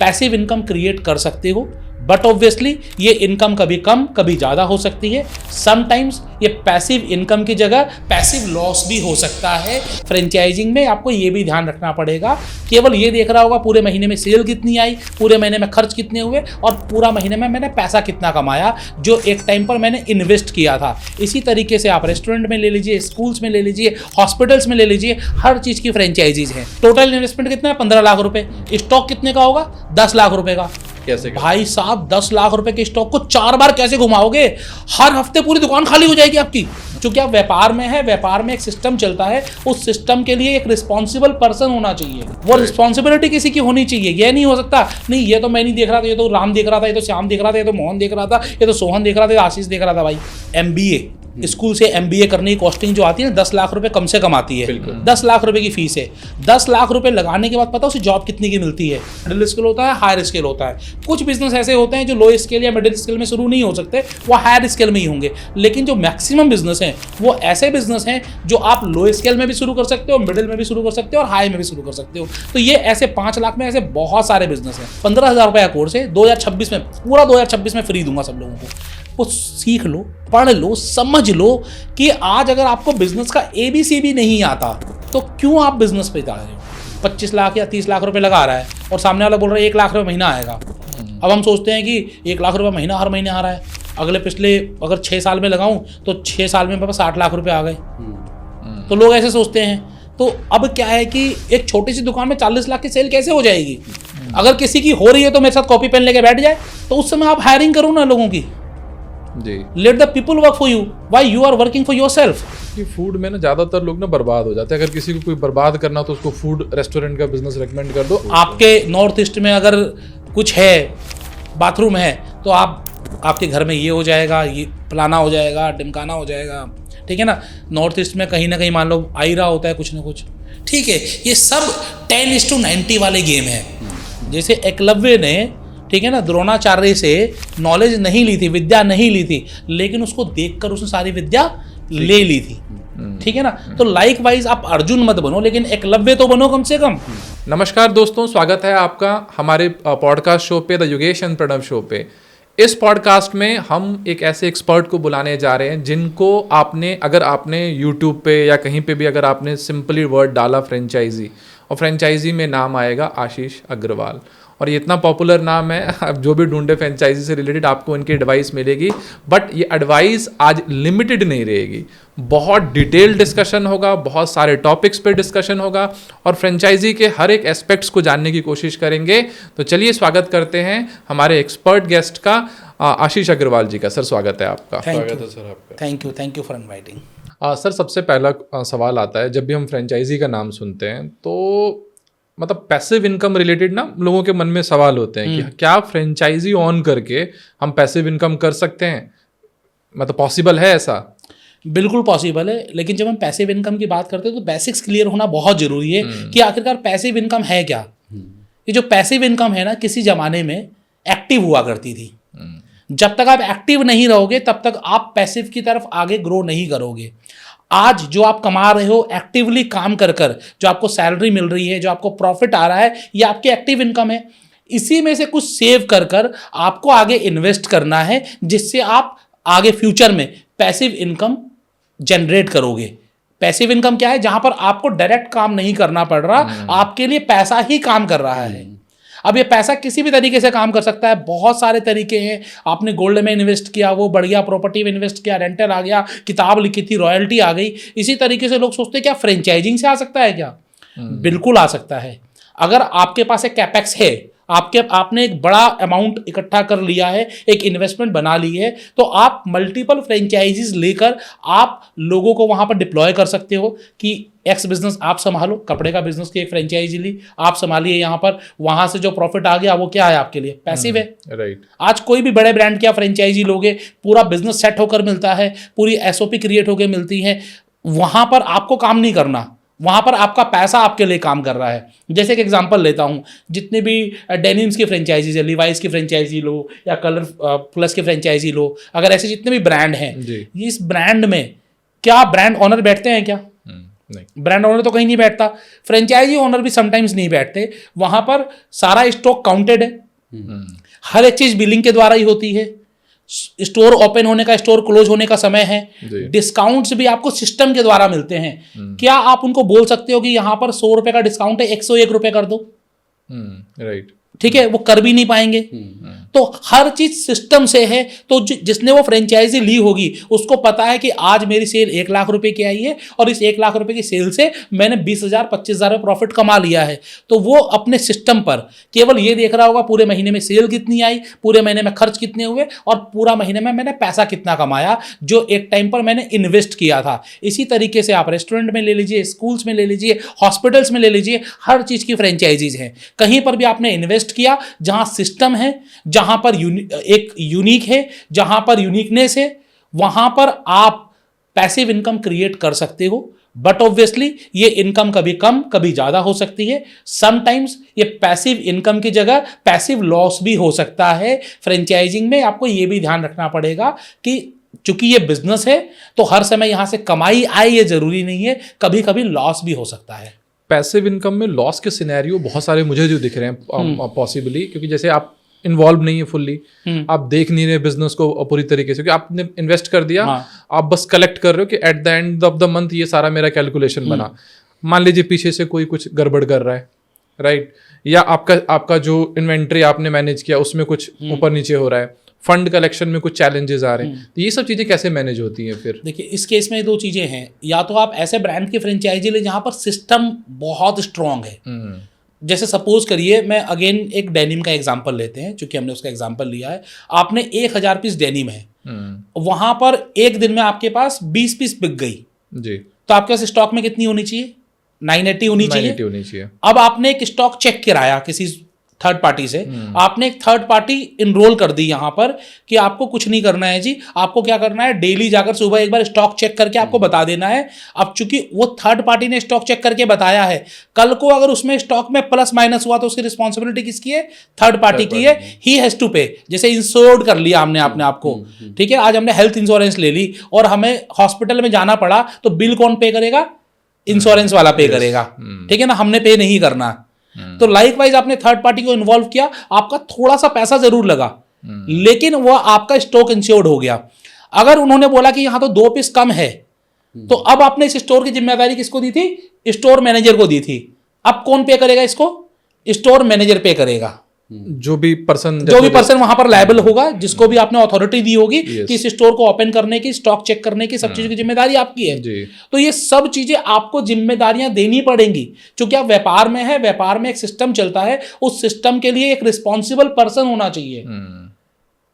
Passive income create कर सकते हो, बट ऑब्वियसली ये इनकम कभी कम कभी ज़्यादा हो सकती है। समटाइम्स ये पैसिव इनकम की जगह पैसिव लॉस भी हो सकता है। फ्रेंचाइजिंग में आपको ये भी ध्यान रखना पड़ेगा, केवल ये देख रहा होगा पूरे महीने में सेल कितनी आई, पूरे महीने में खर्च कितने हुए और पूरा महीने में मैंने पैसा कितना कमाया जो एक टाइम पर मैंने इन्वेस्ट किया था। इसी तरीके से आप रेस्टोरेंट में ले लीजिए, स्कूल्स में ले लीजिए, हॉस्पिटल्स में ले लीजिए, हर चीज़ की फ्रेंचाइजीज हैं। टोटल इन्वेस्टमेंट कितना है? 15 लाख रुपए। स्टॉक कितने का होगा? 10 लाख रुपए का। कैसे भाई साहब 10 लाख रुपए के स्टॉक को 4 बार कैसे घुमाओगे? हर हफ्ते पूरी दुकान खाली हो जाएगी आपकी। क्योंकि आप व्यापार में है, व्यापार में एक सिस्टम चलता है, उस सिस्टम के लिए एक रिस्पॉन्सिबल पर्सन होना चाहिए। वो रिस्पॉन्सिबिलिटी किसी की होनी चाहिए। ये नहीं हो सकता नहीं ये तो मैं नहीं देख रहा था, ये तो राम देख रहा था, ये तो श्याम देख रहा था, ये तो मोहन देख रहा था, ये तो सोहन देख रहा था, आशीष देख रहा था। भाई MBA स्कूल से MBA करने की कॉस्टिंग जो आती है ना 10 लाख रुपए कम से कम आती है। 10 लाख रुपए की फीस है। 10 लाख रुपए लगाने के बाद पता उसे जॉब कितने की मिलती है? मिडिल स्केल होता है, हायर स्केल होता है। कुछ बिजनेस ऐसे होते हैं जो लो स्केल या मिडिल स्केल में शुरू नहीं हो सकते, वो हायर स्केल में ही होंगे। लेकिन जो मैक्सिमम बिजनेस हैं वो ऐसे बिजनेस हैं जो आप लो स्केल में भी शुरू कर सकते हो, मिडिल में भी शुरू कर सकते हो और हाई में भी शुरू कर सकते हो। तो ये ऐसे 5 लाख में ऐसे बहुत सारे बिजनेस हैं। 15,000 रुपये का कोर्स है, 2026 में पूरा 2026 में फ्री दूंगा सब लोगों को। वो सीख लो, पढ़ लो, समझ लो कि आज अगर आपको बिजनेस का ABC भी नहीं आता तो क्यों आप बिजनेस पे जा रहे हो? 25 लाख या 30 लाख रुपए लगा रहा है और सामने वाला बोल रहा है 1 लाख रुपए महीना आएगा। अब हम सोचते हैं कि 1 लाख रुपए महीना हर महीने आ रहा है, अगले पिछले अगर 6 साल में लगाऊं तो 6 साल में मेरे पास 60 लाख रुपए आ गए। तो लोग ऐसे सोचते हैं। तो अब क्या है कि एक छोटी सी दुकान में 40 लाख की सेल कैसे हो जाएगी? अगर किसी की हो रही है तो मेरे साथ कॉपी पेन लेके बैठ जाए, तो उस समय आप हायरिंग करो ना लोगों की। जी, let the people work for you, why you are working for yourself. कि फूड में ना ज़्यादातर लोग ना बर्बाद हो जाते हैं। अगर किसी को कोई बर्बाद करना हो तो उसको फूड रेस्टोरेंट का बिजनेस रेकमेंड कर दो। आपके नॉर्थ ईस्ट में अगर कुछ है, बाथरूम है, तो आपके घर में ये हो जाएगा, ये फलाना हो जाएगा, ढिमकाना हो जाएगा, ठीक है ना। नॉर्थ ईस्ट में कहीं ना कहीं मान लो आ ही रहा होता है कुछ ना कुछ, ठीक है। ये सब 10:90 वाले गेम है। जैसे एकलव्य ने, ठीक है ना, द्रोणाचार्य से नॉलेज नहीं ली थी, विद्या नहीं ली थी, लेकिन उसको देखकर उसने सारी विद्या ले ली थी, ठीक है ना। तो लाइक वाइज आप अर्जुन मत बनो, लेकिन एकलव्य तो बनो कम से कम। नमस्कार दोस्तों, स्वागत है आपका हमारे पॉडकास्ट शो पे, the Yogesh and Pranav show पे। इस पॉडकास्ट में हम एक ऐसे एक्सपर्ट को बुलाने जा रहे हैं जिनको अगर आपने यूट्यूब पे या कहीं पे भी अगर आपने सिंपली वर्ड डाला फ्रेंचाइजी, और फ्रेंचाइजी में नाम आएगा आशीष अग्रवाल। और ये इतना पॉपुलर नाम है, आप जो भी ढूंढे फ्रेंचाइजी से रिलेटेड आपको इनकी एडवाइस मिलेगी। बट ये एडवाइस आज लिमिटेड नहीं रहेगी, बहुत डिटेल डिस्कशन होगा, बहुत सारे टॉपिक्स पे डिस्कशन होगा और फ्रेंचाइजी के हर एक एस्पेक्ट्स को जानने की कोशिश करेंगे। तो चलिए स्वागत करते हैं हमारे एक्सपर्ट गेस्ट का, आशीष अग्रवाल जी का। सर स्वागत है आपका। स्वागत है सर आपका। Thank you for inviting. Sir सबसे पहला सवाल आता है, जब भी हम फ्रेंचाइजी का नाम सुनते हैं तो मतलब पैसिव इनकम रिलेटेड ना लोगों के मन में सवाल होते हैं कि क्या फ्रेंचाइजी ऑन करके हम पैसिव इनकम कर सकते हैं? मतलब पॉसिबल है ऐसा? बिल्कुल पॉसिबल है, लेकिन जब हम पैसिव इनकम की बात करते हैं तो बेसिक्स क्लियर होना बहुत जरूरी है कि आखिरकार पैसिव इनकम है क्या। ये जो पैसिव इनकम है ना, किसी जमाने में एक्टिव हुआ करती थी। जब तक आप एक्टिव नहीं रहोगे तब तक आप पैसिव की तरफ आगे ग्रो नहीं करोगे। आज जो आप कमा रहे हो एक्टिवली काम कर जो आपको सैलरी मिल रही है, जो आपको प्रॉफिट आ रहा है, ये आपकी एक्टिव इनकम है। इसी में से कुछ सेव कर आपको आगे इन्वेस्ट करना है, जिससे आप आगे फ्यूचर में पैसिव इनकम जनरेट करोगे। पैसिव इनकम क्या है? जहां पर आपको डायरेक्ट काम नहीं करना पड़ रहा, आपके लिए पैसा ही काम कर रहा है। अब ये पैसा किसी भी तरीके से काम कर सकता है, बहुत सारे तरीके हैं। आपने गोल्ड में इन्वेस्ट किया, वो बढ़ गया, प्रॉपर्टी में इन्वेस्ट किया, रेंटल आ गया, किताब लिखी थी, रॉयल्टी आ गई। इसी तरीके से लोग सोचते हैं क्या फ्रेंचाइजिंग से आ सकता है क्या? बिल्कुल आ सकता है। अगर आपके पास एक कैपेक्स है, आपने एक बड़ा अमाउंट इकट्ठा कर लिया है, एक इन्वेस्टमेंट बना ली है, तो आप मल्टीपल फ्रेंचाइजीज लेकर आप लोगों को वहां पर डिप्लॉय कर सकते हो कि एक्स बिजनेस आप संभालो, कपड़े का बिजनेस की एक फ्रेंचाइजी ली, आप संभालिए यहाँ पर, वहां से जो प्रॉफिट आ गया वो क्या है आपके लिए? पैसिव है। राइट। आज कोई भी बड़े ब्रांड की आप फ्रेंचाइजी लोगे, पूरा बिजनेस सेट होकर मिलता है, पूरी SOP क्रिएट होकर मिलती है। वहां पर आपको काम नहीं करना, वहां पर आपका पैसा आपके लिए काम कर रहा है। जैसे एक एग्जांपल लेता हूं, जितने भी डेनिम्स की फ्रेंचाइजीज है, लिवाइस की फ्रेंचाइजी लो या कलर प्लस की फ्रेंचाइजी लो, अगर ऐसे जितने भी ब्रांड हैं, इस ब्रांड में क्या ब्रांड ऑनर बैठते हैं क्या? नहीं। ब्रांड ओनर तो कहीं नहीं बैठता, फ्रेंचाइजी ओनर भी समटाइम्स नहीं बैठते, वहां पर सारा स्टॉक काउंटेड है, हर एक चीज बिलिंग के द्वारा ही होती है, स्टोर ओपन होने का, स्टोर क्लोज होने का समय है, डिस्काउंट्स भी आपको सिस्टम के द्वारा मिलते हैं। क्या आप उनको बोल सकते हो कि यहां पर 100 रुपए का डिस्काउंट है, 101 रुपए कर दो? राइट, ठीक है, वो कर भी नहीं पाएंगे। तो हर चीज सिस्टम से है। तो जिसने वो फ्रेंचाइजी ली होगी उसको पता है कि आज मेरी सेल 1 लाख रुपए की आई है और इस 1 लाख रुपए की सेल से मैंने 20,000 25,000 प्रॉफिट कमा लिया है। तो वो अपने सिस्टम पर केवल ये देख रहा होगा पूरे महीने में सेल कितनी आई, पूरे महीने में खर्च कितने हुए और पूरा महीने में मैंने पैसा कितना कमाया जो एक टाइम पर मैंने इन्वेस्ट किया था। इसी तरीके से आप रेस्टोरेंट में ले लीजिए, स्कूल्स में ले लीजिए, हॉस्पिटल्स में ले लीजिए, हर चीज की फ्रेंचाइजीज हैं। कहीं पर भी आपने इन्वेस्ट किया जहां सिस्टम है, जहां पर एक यूनिक है, जहां पर यूनिकनेस है, वहां पर आप पैसिव इनकम क्रिएट कर सकते हो। बट ऑब्वियसली ये इनकम कभी कम कभी ज्यादा हो सकती है। समटाइम्स ये पैसिव इनकम की जगह पैसिव लॉस भी हो सकता है। फ्रेंचाइजिंग में आपको ये भी ध्यान रखना पड़ेगा कि चूंकि ये बिजनेस है तो हर समय यहां से कमाई आए ये जरूरी नहीं है, कभी कभी लॉस भी हो सकता है। पैसिव इनकम में लॉस के सिनेरियो बहुत सारे मुझे जो दिख रहे हैं पॉसिबली, क्योंकि जैसे आप इन्वॉल्व नहीं है फुल्ली, आप देख नहीं रहे बिजनेस को पूरी तरीके से, क्योंकि आपने इन्वेस्ट कर दिया, आप बस कलेक्ट कर रहे हो कि at the end of the month ये सारा मेरा कैलकुलेशन बना। मान लीजिए पीछे से कोई कुछ गड़बड़ कर रहा है, राइट, या आपका जो इन्वेंट्री आपने मैनेज किया उसमें कुछ ऊपर नीचे हो रहा है, फंड कलेक्शन में कुछ चैलेंजेस आ रहे हैं, तो ये सब चीजें कैसे मैनेज होती हैं फिर? देखिए, इस केस में 2 चीजें हैं। या तो आप ऐसे ब्रांड की फ्रेंचाइजी ले जहां पर सिस्टम बहुत स्ट्रांग है। जैसे सपोज करिए, मैं अगेन एक डेनिम का एग्जांपल लेते हैं, चूंकि हमने उसका एग्जांपल लिया है। आपने 1000 पीस डेनिम है, वहां पर एक दिन में आपके पास 20 पीस बिक गई जी, तो आपके पास स्टॉक में कितनी होनी चाहिए? 980 होनी चाहिए। अब आपने एक स्टॉक चेक कराया किसी थर्ड पार्टी से, आपने एक थर्ड पार्टी इनरोल कर दी यहां पर कि आपको कुछ नहीं करना है जी, आपको क्या करना है, डेली जाकर सुबह एक बार स्टॉक चेक करके आपको बता देना है। अब चूंकि वो थर्ड पार्टी ने स्टॉक चेक करके बताया है, कल को अगर उसमें स्टॉक में प्लस माइनस हुआ तो उसकी रिस्पॉन्सिबिलिटी किसकी है? थर्ड पार्टी की है। ही हैज टू पे। जैसे इंश्योर्ड कर लिया हमने अपने आप को, ठीक है, आज हमने हेल्थ इंश्योरेंस ले ली और हमें हॉस्पिटल में जाना पड़ा तो बिल कौन पे करेगा? इंश्योरेंस वाला पे करेगा, ठीक है ना, हमने पे नहीं करना। तो लाइकवाइज आपने थर्ड पार्टी को इन्वॉल्व किया, आपका थोड़ा सा पैसा जरूर लगा, लेकिन वो आपका स्टॉक इंश्योर्ड हो गया। अगर उन्होंने बोला कि यहां तो 2 पीस कम है, तो अब आपने इस स्टोर की जिम्मेदारी किसको दी थी? स्टोर मैनेजर को दी थी। अब कौन पे करेगा इसको? स्टोर मैनेजर पे करेगा। जो भी पर्सन वहां पर लायबल होगा, जिसको भी आपने अथॉरिटी दी होगी कि इस स्टोर को ओपन करने की, स्टॉक चेक करने की, सब चीजों की जिम्मेदारी आपकी है। तो ये सब चीजें आपको जिम्मेदारियां देनी पड़ेंगी, क्योंकि आप व्यापार में है, व्यापार में एक सिस्टम चलता है, उस सिस्टम के लिए एक रिस्पॉन्सिबल पर्सन होना चाहिए।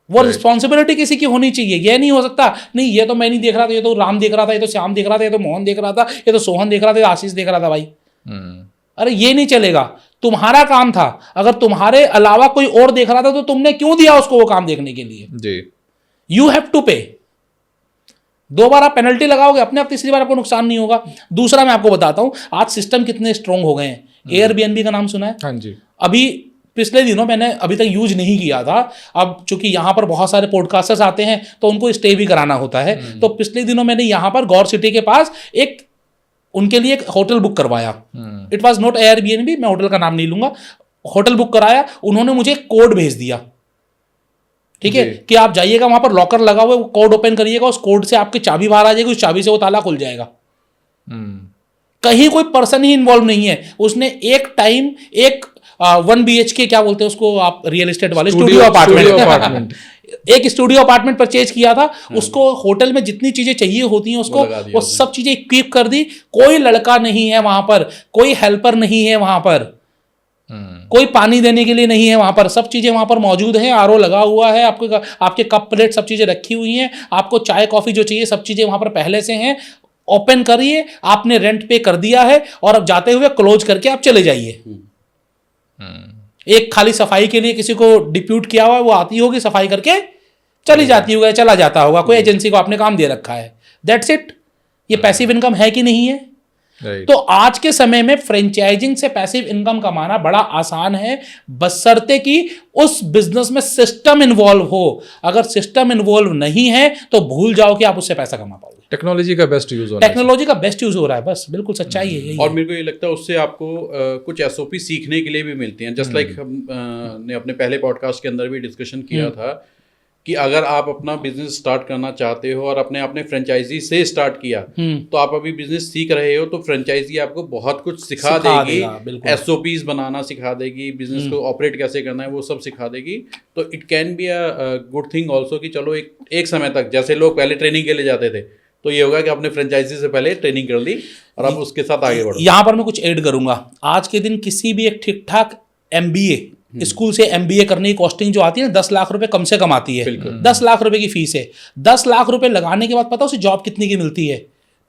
वो रिस्पॉन्सिबिलिटी किसी की होनी चाहिए। ये नहीं हो सकता नहीं ये तो मैं नहीं देख रहा था, ये तो राम देख रहा था, ये तो श्याम देख रहा था, ये तो मोहन देख रहा था, ये तो सोहन देख रहा था, आशीष देख रहा था। भाई अरे ये नहीं चलेगा। तुम्हारा काम था, अगर तुम्हारे अलावा कोई और देख रहा था तो तुमने क्यों दिया उसको वो काम देखने के लिए? जी, यू हैव टू पे। 2 बार आप पेनल्टी लगाओगे अपने आप, तीसरी बार आपको नुकसान नहीं होगा। दूसरा मैं आपको बताता हूं आज सिस्टम कितने स्ट्रांग हो गए हैं। एयरबीएनबी का नाम सुना है? हाँ जी। अभी पिछले दिनों मैंने अभी तक यूज नहीं किया था, अब चूंकि यहाँ पर बहुत सारे पॉडकास्टर्स आते हैं तो उनको स्टे भी कराना होता है। तो पिछले दिनों मैंने यहाँ पर गौर सिटी के पास एक उनके लिए एक होटल बुक करवाया। इट वॉज नॉट एयरबीएनबी, मैं होटल का नाम नहीं लूंगा। होटल बुक कराया, उन्होंने मुझे कोड भेज दिया, ठीक है, कि आप जाइएगा वहां पर लॉकर लगा हुआ है, वो कोड ओपन करिएगा, उस कोड से आपकी चाबी बाहर आ जाएगी, उस चाबी से वो ताला खुल जाएगा। कहीं कोई पर्सन ही इन्वॉल्व नहीं है। उसने एक टाइम एक 1 BHK क्या बोलते हैं उसको आप रियल एस्टेट वाले, स्टूडियो अपार्टमेंट एक स्टूडियो अपार्टमेंट परचेज किया था। उसको होटल में जितनी चीजें चाहिए होती हैं उसको वो सब चीजें इक्विप कर दी। कोई लड़का नहीं है वहां पर, कोई हेल्पर नहीं है वहां पर, कोई पानी देने के लिए नहीं है वहां पर, सब चीजें वहां पर मौजूद हैं। आरओ लगा हुआ है, आपके कप प्लेट सब चीजें रखी हुई हैं, आपको चाय कॉफी जो चाहिए सब चीजें वहां पर पहले से हैं। ओपन करिए, आपने रेंट पे कर दिया है और अब जाते हुए क्लोज करके आप चले जाइए। एक खाली सफाई के लिए किसी को डिप्यूट किया हुआ है, वो आती होगी सफाई करके चली जाती होगी, चला जाता होगा, कोई एजेंसी को आपने काम दे रखा है। That's it. ये पैसिव इनकम है कि नहीं है? तो आज के समय में फ्रेंचाइजिंग से पैसिव इनकम कमाना बड़ा आसान है, बशर्ते कि उस बिजनेस में सिस्टम इन्वॉल्व हो। अगर सिस्टम इन्वॉल्व नहीं है तो भूल जाओ कि आप उससे पैसा कमा पाओगे। टेक्नोलॉजी का बेस्ट यूज हो रहा है। टेक्नोलॉजी का बेस्ट यूज हो रहा है, बस बिल्कुल सच्चाई है यही और है। मेरे को ये लगता है उससे आपको कुछ एसओपी सीखने के लिए भी मिलती हैं। जस्ट लाइक हम ने अपने पहले पॉडकास्ट के अंदर भी डिस्कशन किया था कि अगर आप अपना बिजनेस स्टार्ट करना चाहते हो और अपने फ्रेंचाइजी से स्टार्ट किया, तो आप अभी बिजनेस सीख रहे हो, तो फ्रेंचाइजी आपको बहुत कुछ सिखा देगी, बिल्कुल। एसओपीज बनाना सिखा देगी, बिजनेस को ऑपरेट कैसे करना है वो सब सिखा देगी। तो it can be a good thing also कि चलो एक समय तक, जैसे लोग पहले ट्रेनिंग के लिए जाते थे, तो ये होगा कि आपने फ्रेंचाइजी से पहले ट्रेनिंग कर ली और आप उसके साथ आगे बढ़ो। यहाँ पर मैं कुछ ऐड करूंगा। आज के दिन किसी भी एक ठीक ठाक MBA स्कूल से MBA करने की कॉस्टिंग जो आती है ना, 10 लाख रुपए कम से कम आती है। 10 लाख रुपए की फीस है। 10 लाख रुपए लगाने के बाद पता उसे जॉब कितनी की मिलती है?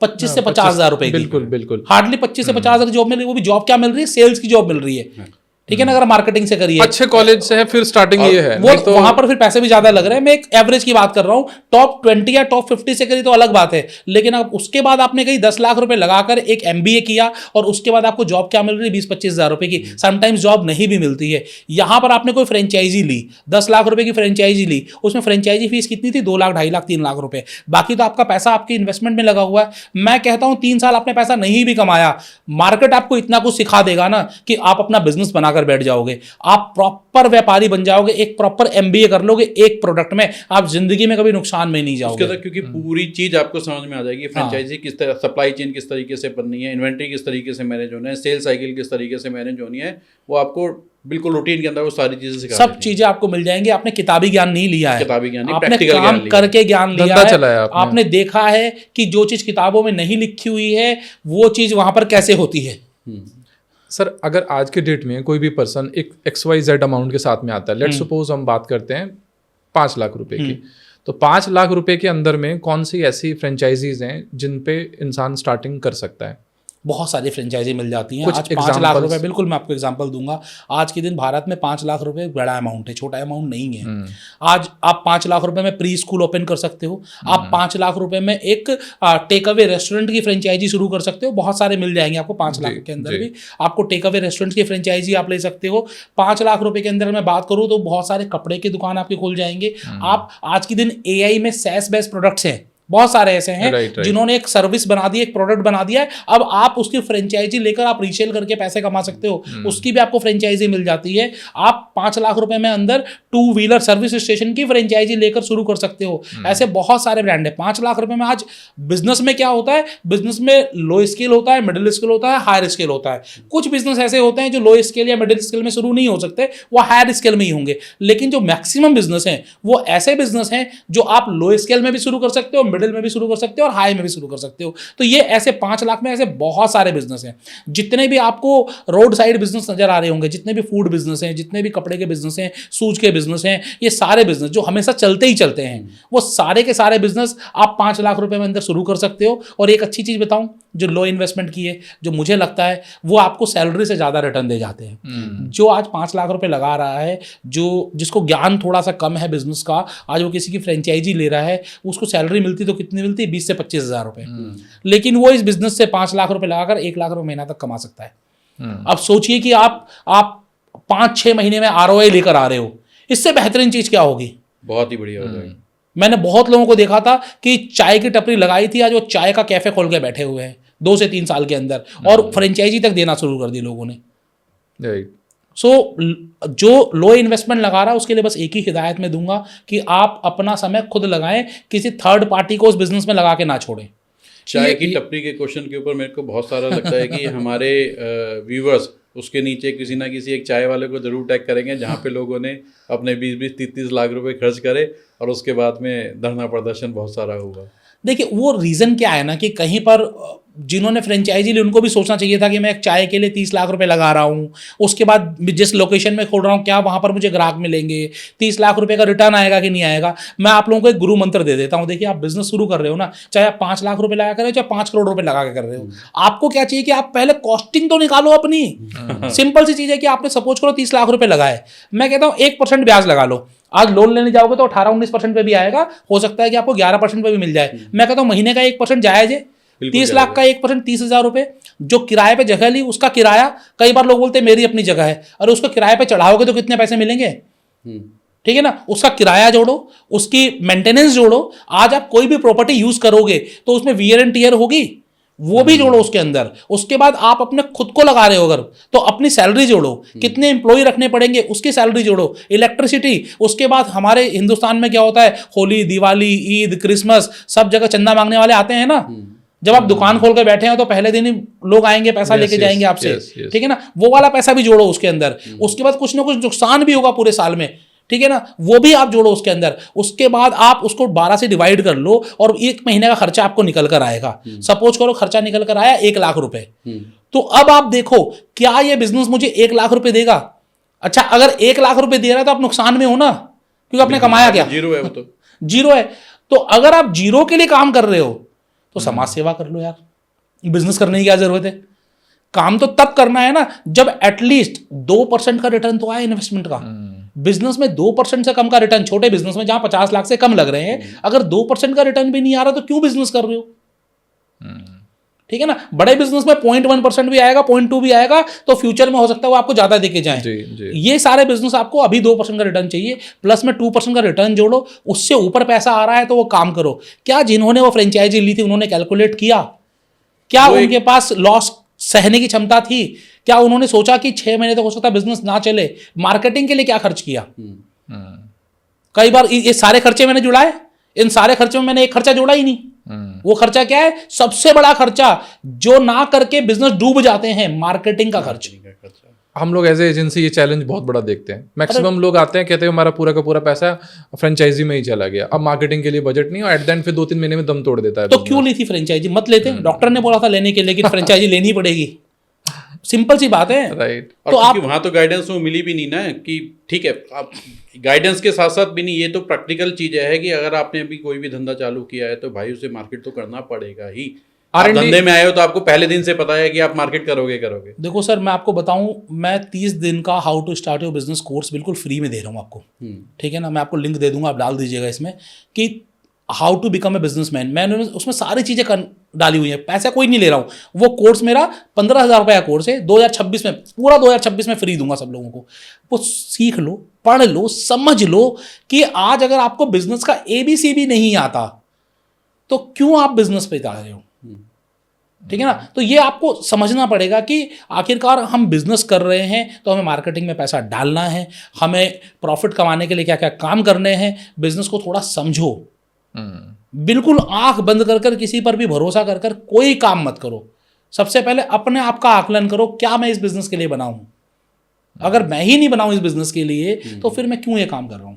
25 से 50 हजार रुपए की। बिल्कुल बिल्कुल। हार्डली 25 से 50 हजार की जॉब मिल रही है। वो भी जॉब क्या मिल रही है? सेल्स की जॉब मिल रही है। ठीक है ना, अगर मार्केटिंग से करिए, अच्छे कॉलेज से है, फिर स्टार्टिंग ये है, वो नहीं तो वहां पर फिर पैसे भी ज्यादा लग रहे हैं। मैं एक एवरेज की बात कर रहा हूं। टॉप 20 या टॉप 50 से करी तो अलग बात है, लेकिन अब उसके बाद आपने कहीं 10 लाख रुपए लगाकर एक MBA किया और उसके बाद आपको जॉब क्या मिल रही है? 20-25 हजार रुपए की। समटाइम्स जॉब नहीं भी मिलती है। यहां पर आपने कोई फ्रेंचाइजी ली, 10 लाख रुपए की फ्रेंचाइजी ली, उसमें फ्रेंचाइजी फीस कितनी थी? 2 लाख, 2.5 लाख, 3 लाख रुपए। बाकी तो आपका पैसा आपकी इन्वेस्टमेंट में लगा हुआ है। मैं कहता हूं 3 साल आपने पैसा नहीं भी कमाया, मार्केट आपको इतना कुछ सिखा देगा ना कि आप अपना बिजनेस बनाकर बैठ जाओगे। आप प्रॉपर व्यापारी बन जाओगे। एक प्रॉपर MBA कर लोगे एक प्रोडक्ट में, आप जिंदगी में कभी नुकसान में नहीं जाओगे। उसके अंदर क्योंकि पूरी चीज आपको समझ में आ जाएगी, फ्रेंचाइजी किस तरह, सप्लाई चेन किस तरीके से बननी है, इन्वेंट्री किस तरीके से मैनेज होना है, सेल साइकिल किस तरीके से मैनेज होनी है, वो आपको बिल्कुल रूटीन के अंदर वो सारी चीजें सिखा सब चीजें आपको मिल जाएंगी। आपने किताबी ज्ञान नहीं लिया है, किताबी ज्ञान नहीं, आपने प्रैक्टिकल काम ज्ञान लिया, करके ज्ञान लिया धंधा है। चलाया आपने। आपने देखा है कि जो चीज किताबों में नहीं लिखी हुई है वो चीज वहां पर कैसे होती है। सर, अगर आज के डेट में कोई भी पर्सन एक XYZ अमाउंट के साथ में आता है, लेट्स सपोज हम बात करते हैं 5 लाख रुपए की, तो 5 लाख रुपए के अंदर में कौन सी ऐसी फ्रेंचाइजीज हैं जिन पे इंसान स्टार्टिंग कर सकता है? बहुत सारी फ्रेंचाइजी मिल जाती हैं। कुछ आज 5 लाख examples? रुपए, बिल्कुल मैं आपको एग्जांपल दूंगा। आज के दिन भारत में 5 लाख रुपए बड़ा अमाउंट है, छोटा अमाउंट नहीं है। आज आप 5 लाख रुपए में प्री स्कूल ओपन कर सकते हो। आप 5 लाख रुपए में एक टेक अवे रेस्टोरेंट की फ्रेंचाइजी शुरू कर सकते हो। बहुत सारे मिल जाएंगे आपको 5 लाख के अंदर भी। आपको टेक अवे रेस्टोरेंट की फ्रेंचाइजी आप ले सकते हो। 5 लाख रुपए के अंदर मैं बात करूँ तो बहुत सारे कपड़े की दुकान आपके खुल जाएंगे। आप आज के दिन AI में SaaS बेस्ड प्रोडक्ट्स हैं, बहुत सारे ऐसे हैं जिन्होंने एक सर्विस बना दी, एक प्रोडक्ट बना दिया है। अब आप उसकी फ्रेंचाइजी लेकर आप रीसेल करके पैसे कमा सकते हो। उसकी भी आपको फ्रेंचाइजी मिल जाती है। आप 5 लाख रुपए में अंदर 2 व्हीलर सर्विस स्टेशन की फ्रेंचाइजी लेकर शुरू कर सकते हो। ऐसे बहुत सारे ब्रांड है। 5 लाख रुपए में आज बिजनेस में क्या होता है? बिजनेस में लो स्केल होता है, मिडिल स्केल होता है, हायर स्केल होता है। कुछ बिजनेस ऐसे होते हैं जो लो स्केल या मिडिल स्केल में शुरू नहीं हो सकते, वो हायर स्केल में ही होंगे। लेकिन जो मैक्सिमम बिजनेस हैं वो ऐसे बिजनेस हैं जो आप लो स्केल में भी शुरू कर सकते हो, मिडिल में भी शुरू कर सकते हो और हाई में भी शुरू कर सकते हो। तो ये ऐसे 5 लाख में ऐसे बहुत सारे बिजनेस हैं। जितने भी आपको रोड साइड बिजनेस नजर आ रहे होंगे, जितने भी फूड बिजनेस हैं, जितने भी कपड़े के बिजनेस हैं, शूज के बिजनेस हैं, ये सारे बिजनेस जो हमेशा चलते ही चलते हैं, वो सारे के सारे बिजनेस आप 5 लाख रुपए में अंदर शुरू कर सकते हो। और एक अच्छी चीज बताऊं, जो लो इन्वेस्टमेंट की है, जो मुझे लगता है वो आपको सैलरी से ज्यादा रिटर्न दे जाते हैं। जो आज 5 लाख रुपए लगा रहा है, जो जिसको ज्ञान थोड़ा सा कम है बिजनेस का, आज वो किसी की फ्रेंचाइजी ले रहा है, उसको सैलरी मिलती तो कितनी मिलती? 20 से 25 हजार रुपए। लेकिन वो इस बिजनेस से 5 लाख रुपए लगाकर 1 लाख रुपए महीना तक कमा सकता है। अब सोचिए कि आप 5-6 महीने में ROI लेकर आ रहे हो, इससे बेहतरीन चीज क्या होगी? बहुत ही बढ़िया हो जाएगी। मैंने बहुत लोगों को देखा था कि चाय की टपरी लगाई थी, आज वो चाय का कैफे खोल के बैठे हुए हैं 2 से 3 साल के अंदर, और फ्रेंचाइजी तक देना शुरू कर दी लोगों ने। सो जो लो इन्वेस्टमेंट लगा रहा है उसके लिए बस एक ही हिदायत मैं दूंगा कि आप अपना समय खुद लगाएं, किसी थर्ड पार्टी को उस बिजनेस में लगा के ना छोड़ें। चाय की टपरी के क्वेश्चन के ऊपर मेरे को बहुत सारा लगता है कि हमारे व्यूवर्स उसके नीचे किसी ना किसी एक चाय वाले को जरूर टैग करेंगे जहाँ पे लोगों ने अपने 20-20, 30-30 लाख रुपए खर्च करे और उसके बाद में धरना प्रदर्शन बहुत सारा हुआ। देखिए वो रीज़न क्या है ना कि कहीं पर जिन्होंने फ्रेंचाइजी ली उनको भी सोचना चाहिए था कि मैं एक चाय के लिए 30 लाख रुपए लगा रहा हूँ, उसके बाद जिस लोकेशन में खोल रहा हूँ क्या वहाँ पर मुझे ग्राहक मिलेंगे, 30 लाख रुपए का रिटर्न आएगा कि नहीं आएगा। मैं आप लोगों को एक गुरु मंत्र दे देता हूँ। देखिए आप बिजनेस शुरू कर रहे हो ना, चाहे आप 5 लाख रुपए लगा कर रहे हो चाहे 5 करोड़ रुपए लगा के कर रहे हो, आपको क्या चाहिए कि आप पहले कॉस्टिंग तो निकालो अपनी। सिंपल सी चीज़ है कि आपने सपोज करो 30 लाख रुपए लगाए, मैं कहता हूँ 1% ब्याज लगा लो। आज लोन लेने जाओगे तो 18-19% पे भी आएगा, हो सकता है कि आपको 11% पे भी मिल जाए। मैं कहता हूँ महीने का 1% जायज है। 30 लाख का 1% 30,000 रुपए। जो किराए पे जगह ली उसका किराया, कई बार लोग बोलते हैं मेरी अपनी जगह है, अरे उसको किराए पे चढ़ाओगे तो कितने पैसे मिलेंगे? ठीक है ना, उसका किराया जोड़ो, उसकी मेंटेनेंस जोड़ो। आज आप कोई भी प्रॉपर्टी यूज करोगे तो उसमें वियर एंड टियर होगी, वो भी जोड़ो उसके अंदर। उसके बाद आप अपने खुद को लगा रहे हो अगर, तो अपनी सैलरी जोड़ो, कितने एम्प्लॉय रखने पड़ेंगे उसकी सैलरी जोड़ो, इलेक्ट्रिसिटी। उसके बाद हमारे हिंदुस्तान में क्या होता है, होली, दिवाली, ईद, क्रिसमस, सब जगह चंदा मांगने वाले आते हैं ना। जब आप दुकान खोल के बैठे हो तो पहले दिन ही लोग आएंगे, पैसा लेके जाएंगे आपसे, ठीक है ना, वो वाला पैसा भी जोड़ो उसके अंदर। उसके बाद कुछ ना कुछ नुकसान भी होगा पूरे साल में, ठीक है ना, वो भी आप जोड़ो उसके अंदर। उसके बाद आप उसको 12 से डिवाइड कर लो और 1 महीने का खर्चा आपको निकल कर आएगा। सपोज करो खर्चा निकल कर आया 1 लाख रुपए, तो अब आप देखो क्या ये बिजनेस मुझे 1 लाख रुपए देगा। अच्छा, अगर 1 लाख रुपए दे रहा है तो आप नुकसान में हो ना, क्योंकि आपने कमाया क्या, जीरो है वो तो। जीरो है। तो अगर आप जीरो के लिए काम कर रहे हो तो समाज सेवा कर लो यार, बिजनेस करने की क्या जरूरत है। काम तो तब करना है ना जब एटलीस्ट 2% का रिटर्न तो आए इन्वेस्टमेंट का। बिजनेस में 2% से कम का रिटर्न, छोटे बिजनेस में जहां 50 लाख से कम लग रहे हैं, अगर 2% का रिटर्न भी नहीं आ रहा तो क्यों बिजनेस कर रहे हो, ठीक है ना। बड़े बिजनेस में 0.1% भी आएगा, 0.2 भी आएगा, तो फ्यूचर में हो सकता है वो आपको ज्यादा देके जाए। ये सारे बिजनेस आपको अभी 2% का रिटर्न चाहिए, प्लस में 2% का रिटर्न जोड़ो, उससे ऊपर पैसा आ रहा है तो वो काम करो। क्या जिन्होंने वो फ्रेंचाइजी ली थी उन्होंने कैलकुलेट किया, क्या उनके पास लॉस सहने की क्षमता थी, क्या उन्होंने सोचा कि 6 महीने तक हो सकता है बिजनेस ना चले, मार्केटिंग के लिए क्या खर्च किया। कई बार ये सारे खर्चे मैंने जुड़ाए, इन सारे खर्चे में मैंने एक खर्चा जोड़ा ही नहीं। वो खर्चा क्या है, सबसे बड़ा खर्चा जो ना करके बिजनेस डूब जाते हैं, मार्केटिंग का खर्च। हम लोग एज ए एजेंसी ये चैलेंज बहुत बड़ा देखते हैं। मैक्सिमम लोग आते हैं कहते हैं हमारा पूरा का पूरा पैसा फ्रेंचाइजी में ही चला गया, अब मार्केटिंग के लिए बजट नहीं, और एट द एंड फिर 2-3 महीने में दम तोड़ देता है। तो क्यों ली थी फ्रेंचाइजी, मत लेते। डॉक्टर ने बोला था लेने के लिए, लेकिन फ्रेंचाइजी लेनी पड़ेगी, सिंपल सी बात है। राइट। तो आप वहां तो गाइडेंस वो मिली भी नहीं ना कि ठीक है, आप गाइडेंस के साथ साथ भी नहीं, ये तो प्रैक्टिकल चीज है कि अगर आपने अभी कोई भी धंधा चालू किया है तो भाई उसे मार्केट तो करना पड़ेगा ही। आप धंधे में आए हो तो आपको पहले दिन से पता है कि आप मार्केट करोगे। देखो सर, मैं आपको बताऊं, मैं 30 दिन का how to start your business course बिल्कुल फ्री में दे रहा हूं आपको, ठीक है ना। मैं आपको लिंक दे दूंगा, आप डाल दीजिएगा इसमें कि how to become a businessman. मैंने उसमें सारी चीज़ें डाली हुई है, पैसा कोई नहीं ले रहा हूँ। वो कोर्स मेरा 15,000 रुपये का कोर्स है, 2026 में, पूरा 2026 में फ्री दूंगा सब लोगों को। वो सीख लो, पढ़ लो, समझ लो कि आज अगर आपको बिजनेस का ABC भी नहीं आता तो क्यों आप बिजनेस पे जा रहे हो, ठीक है ना। तो ये आपको समझना पड़ेगा कि आखिरकार हम बिजनेस कर रहे हैं तो हमें मार्केटिंग में पैसा डालना है, हमें प्रॉफिट कमाने के लिए क्या क्या काम करने हैं। बिजनेस को थोड़ा समझो, बिल्कुल आंख बंद कर कर किसी पर भी भरोसा कर कर कोई काम मत करो। सबसे पहले अपने आप का आकलन करो, क्या मैं इस बिजनेस के लिए बना हूं। अगर मैं ही नहीं बनाऊं इस बिजनेस के लिए तो फिर मैं क्यों ये काम कर रहा हूं।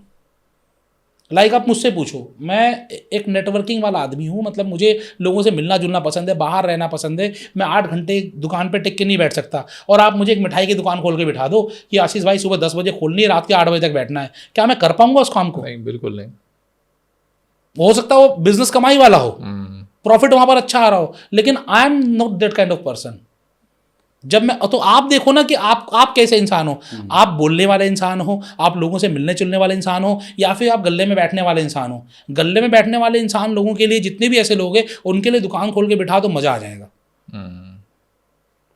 लाइक आप मुझसे पूछो, मैं एक नेटवर्किंग वाला आदमी हूँ, मतलब मुझे लोगों से मिलना जुलना पसंद है, बाहर रहना पसंद है। मैं 8 घंटे दुकान पे टिक के नहीं बैठ सकता। और आप मुझे एक मिठाई की दुकान खोल के बिठा दो कि आशीष भाई सुबह 10 बजे खोलनी है, रात के 8 बजे तक बैठना है, क्या मैं कर पाऊंगा उस काम को? नहीं, बिल्कुल नहीं। हो सकता है वो बिजनेस कमाई वाला हो, प्रॉफिट वहां पर अच्छा आ रहा हो, लेकिन I am not that kind of person. जब मैं, तो आप देखो ना कि आप कैसे इंसान हो। आप बोलने वाले इंसान हो, आप लोगों से मिलने जुलने वाले इंसान हो, या फिर आप गल्ले में बैठने वाले इंसान हो। गल्ले में बैठने वाले इंसान लोगों के लिए, जितने भी ऐसे लोग हैं उनके लिए दुकान खोल के बिठा तो मजा आ जाएगा।